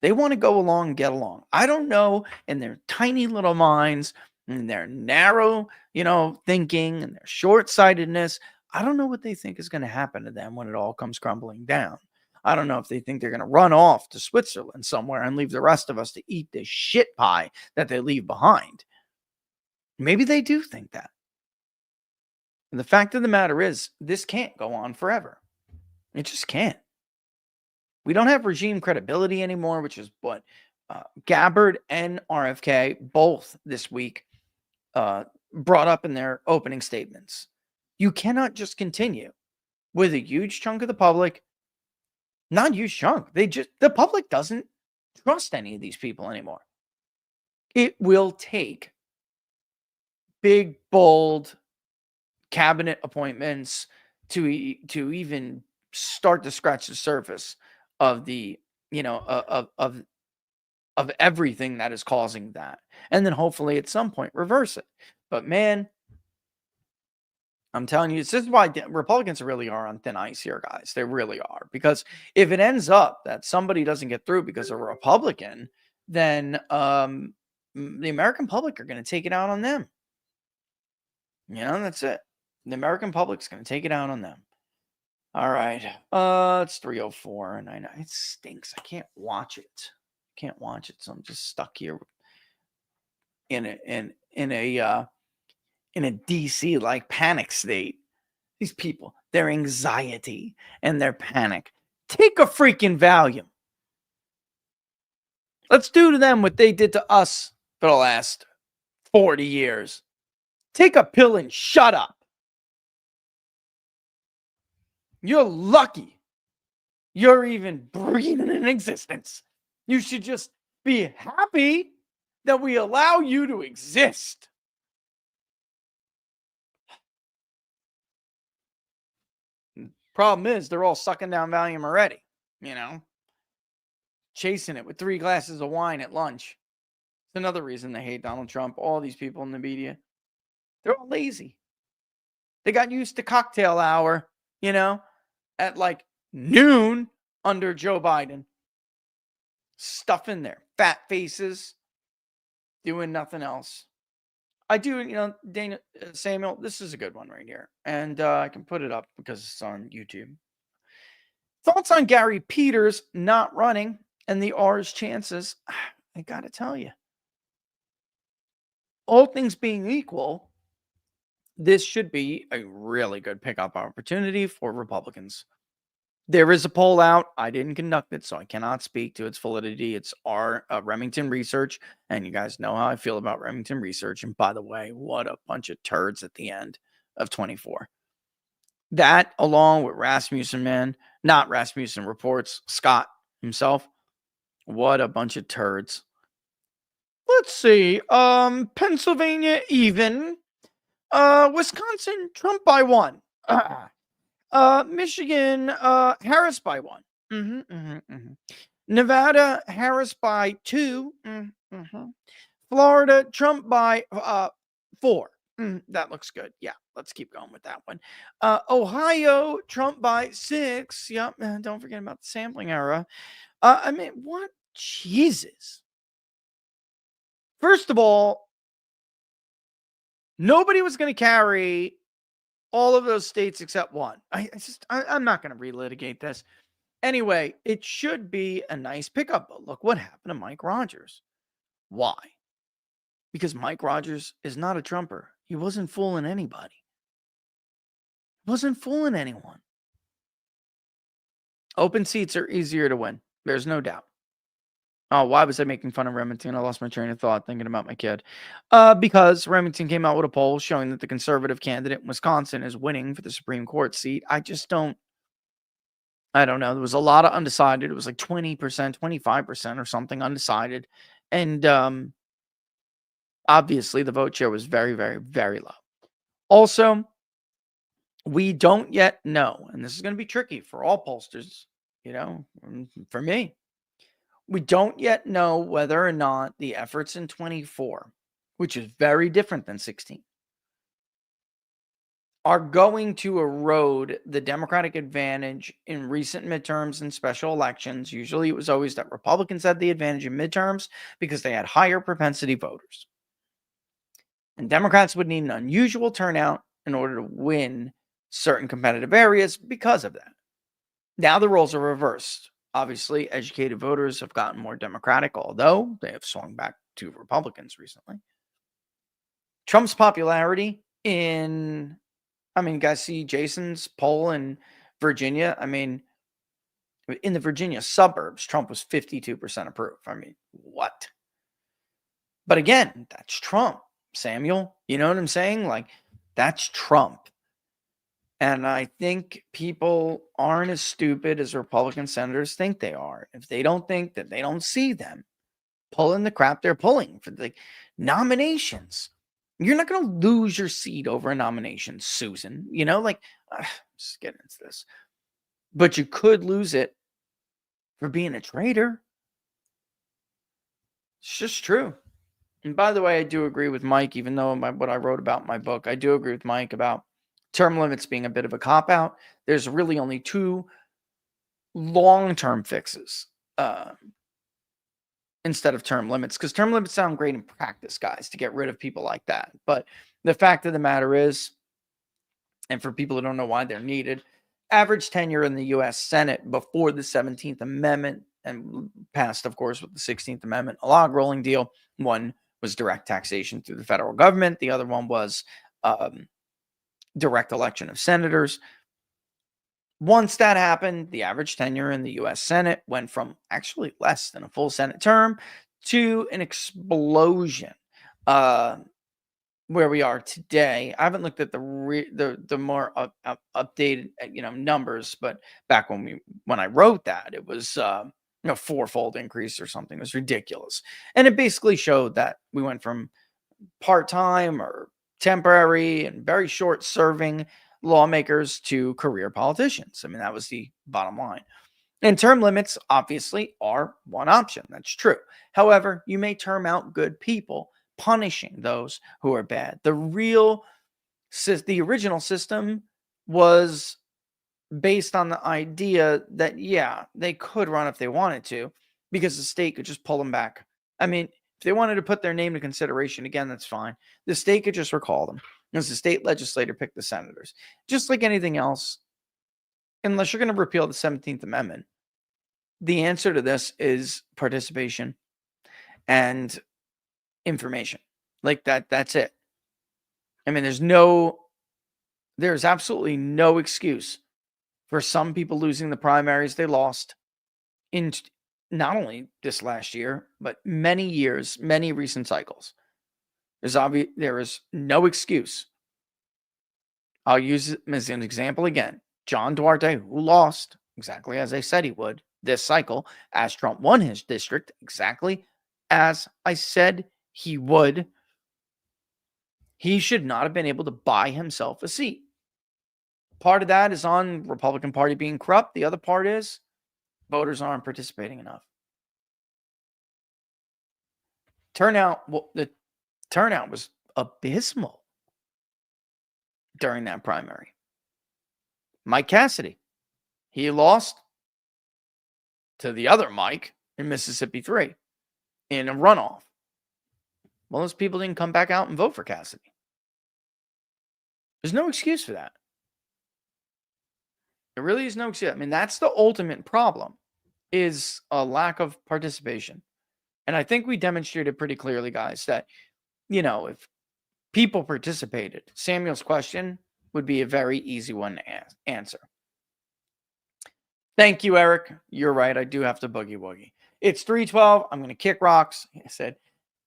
They want to go along and get along. I don't know, in their tiny little minds and their narrow, thinking and their short-sightedness, I don't know what they think is going to happen to them when it all comes crumbling down. I don't know if they think they're going to run off to Switzerland somewhere and leave the rest of us to eat this shit pie that they leave behind. Maybe they do think that. And the fact of the matter is, this can't go on forever. It just can't. We don't have regime credibility anymore, which is what Gabbard and RFK both this week brought up in their opening statements. You cannot just continue with a huge chunk of the public. Not huge chunk. The public doesn't trust any of these people anymore. It will take big, bold cabinet appointments to even start to scratch the surface of the, of of everything that is causing that. And then hopefully at some point reverse it. But man, I'm telling you, this is why Republicans really are on thin ice here, guys. They really are. Because if it ends up that somebody doesn't get through because of a Republican, then the American public are going to take it out on them. That's it. The American public's going to take it out on them. All right. It's 3:04, and I know it stinks. I can't watch it. So I'm just stuck here in a DC like panic state. These people, their anxiety and their panic. Take a freaking Valium. Let's do to them what they did to us for the last 40 years. Take a pill and shut up. You're lucky you're even breathing in existence. You should just be happy that we allow you to exist. Problem is, they're all sucking down Valium already, chasing it with 3 glasses of wine at lunch. It's another reason they hate Donald Trump. All these people in the media, they're all lazy. They got used to cocktail hour, at like noon under Joe Biden. Stuffing their fat faces, doing nothing else. I do, Samuel, this is a good one right here. And I can put it up because it's on YouTube. Thoughts on Gary Peters not running and the R's chances? I got to tell you, all things being equal, this should be a really good pickup opportunity for Republicans. There is a poll out. I didn't conduct it, so I cannot speak to its validity. It's our Remington Research, and you guys know how I feel about Remington Research. And by the way, what a bunch of turds at the end of 24. That, along with Rasmussen, not Rasmussen reports, Scott himself. What a bunch of turds. Let's see. Pennsylvania even. Wisconsin, Trump by 1. Michigan, Harris by 1. Nevada, Harris by 2. Florida, Trump by 4. That looks good. Yeah, let's keep going with that one. Ohio, Trump by 6. Yep, don't forget about the sampling error. What? Jesus. First of all, nobody was going to carry all of those states except one. I'm not going to relitigate this. Anyway, it should be a nice pickup. But look what happened to Mike Rogers. Why? Because Mike Rogers is not a Trumper. He wasn't fooling anybody. Wasn't fooling anyone. Open seats are easier to win. There's no doubt. Oh, why was I making fun of Remington? I lost my train of thought thinking about my kid. Because Remington came out with a poll showing that the conservative candidate in Wisconsin is winning for the Supreme Court seat. I don't know. There was a lot of undecided. It was like 20%, 25% or something undecided. And obviously the vote share was very, very, very low. Also, we don't yet know, and this is going to be tricky for all pollsters, for me. We don't yet know whether or not the efforts in 24, which is very different than 16, are going to erode the Democratic advantage in recent midterms and special elections. Usually it was always that Republicans had the advantage in midterms because they had higher propensity voters. And Democrats would need an unusual turnout in order to win certain competitive areas because of that. Now the roles are reversed. Obviously, educated voters have gotten more Democratic, although they have swung back to Republicans recently. Trump's popularity you guys see Jason's poll in Virginia. In the Virginia suburbs, Trump was 52% approved. What? But again, that's Trump, Samuel. You know what I'm saying? That's Trump. And I think people aren't as stupid as Republican senators think they are. If they don't think that, they don't see them pulling the crap they're pulling for the nominations. You're not going to lose your seat over a nomination, Susan. Just get into this. But you could lose it for being a traitor. It's just true. And by the way, I do agree with Mike, even though what I wrote about in my book, I do agree with Mike about term limits being a bit of a cop-out. There's really only two long-term fixes instead of term limits, because term limits sound great in practice, guys, to get rid of people like that. But the fact of the matter is, and for people who don't know why they're needed, average tenure in the U.S. Senate before the 17th Amendment, and passed, of course, with the 16th Amendment, a log rolling deal. One was direct taxation through the federal government. The other one was direct election of senators. Once that happened, the average tenure in the U.S. Senate went from actually less than a full Senate term to an explosion where we are today. I haven't looked at the more updated numbers, but back when I wrote that, it was fourfold increase or something. It was ridiculous, and it basically showed that we went from part-time or temporary and very short-serving lawmakers to career politicians. I mean, that was the bottom line. And term limits, obviously, are one option. That's true. However, you may term out good people, punishing those who are bad. The original system was based on the idea that, yeah, they could run if they wanted to, because the state could just pull them back. I mean, if they wanted to put their name to consideration again, that's fine. The state could just recall them, because the state legislature picked the senators. Just like anything else, unless you're going to repeal the 17th Amendment, the answer to this is participation and information. Like that's it. I mean, there's absolutely no excuse for some people losing the primaries they lost in not only this last year, but many years, many recent cycles. There is no excuse. I'll use it as an example again. John Duarte, who lost exactly as I said he would this cycle, as Trump won his district exactly as I said he would, he should not have been able to buy himself a seat. Part of that is on Republican Party being corrupt. The other part is voters aren't participating enough. The turnout was abysmal during that primary. Mike Cassidy, he lost to the other Mike in Mississippi 3 in a runoff. Well, those people didn't come back out and vote for Cassidy. There's no excuse for that. There really is no excuse. I mean, that's the ultimate problem, is a lack of participation. And I think we demonstrated pretty clearly, guys, that, if people participated, Samuel's question would be a very easy one to answer. Thank you, Eric. You're right. I do have to boogie woogie. It's 3:12. I'm going to kick rocks.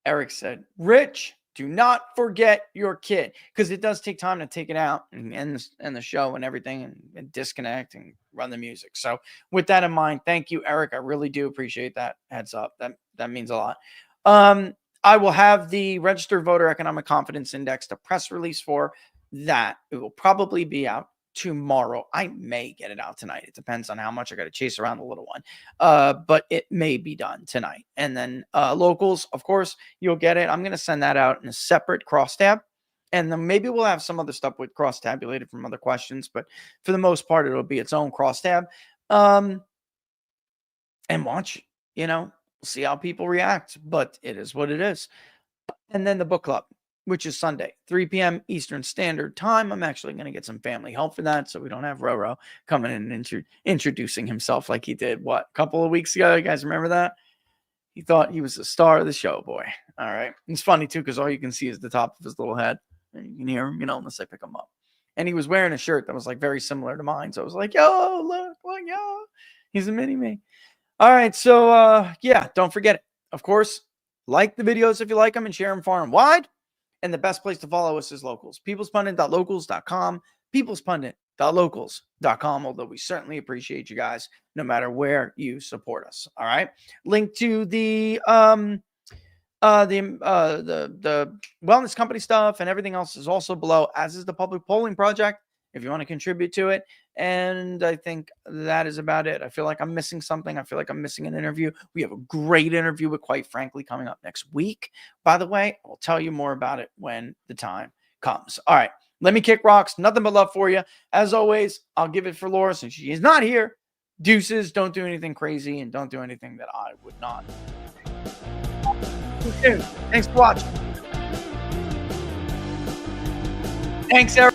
Eric said, Rich, do not forget your kid, because it does take time to take it out and end the show and everything and disconnect and run the music. So with that in mind, thank you, Eric. I really do appreciate that heads up. That means a lot. I will have the Registered Voter Economic Confidence Index, the press release for that. It will probably be out tomorrow. I may get it out tonight. It depends on how much I got to chase around the little one. But it may be done tonight. And then locals, of course, you'll get it. I'm going to send that out in a separate crosstab. And then maybe we'll have some other stuff with cross-tabulated from other questions. But for the most part, it'll be its own crosstab. And watch, we'll see how people react. But it is what it is. And then the book club, which is Sunday, 3 p.m. Eastern Standard Time. I'm actually going to get some family help for that, so we don't have Roro coming in and introducing himself like he did, a couple of weeks ago? You guys remember that? He thought he was the star of the show, boy. All right. It's funny, too, because all you can see is the top of his little head. And you can hear him, unless I pick him up. And he was wearing a shirt that was, very similar to mine. So I was like, yo, look, yo. He's a mini-me. All right, so, don't forget it. Of course, like the videos if you like them and share them far and wide. And the best place to follow us is locals. peoplespundit.locals.com, peoplespundit.locals.com, although we certainly appreciate you guys no matter where you support us. All right. Link to the wellness company stuff and everything else is also below, as is the public polling project. if you want to contribute to it. And I think that is about it. I feel like I'm missing something. I feel like I'm missing an interview. We have a great interview with Quite Frankly coming up next week. By the way, I'll tell you more about it when the time comes. All right. Let me kick rocks. Nothing but love for you. As always, I'll give it for Laura since she is not here. Deuces. Don't do anything crazy and don't do anything that I would not. See you soon. Thanks for watching. Thanks, everyone.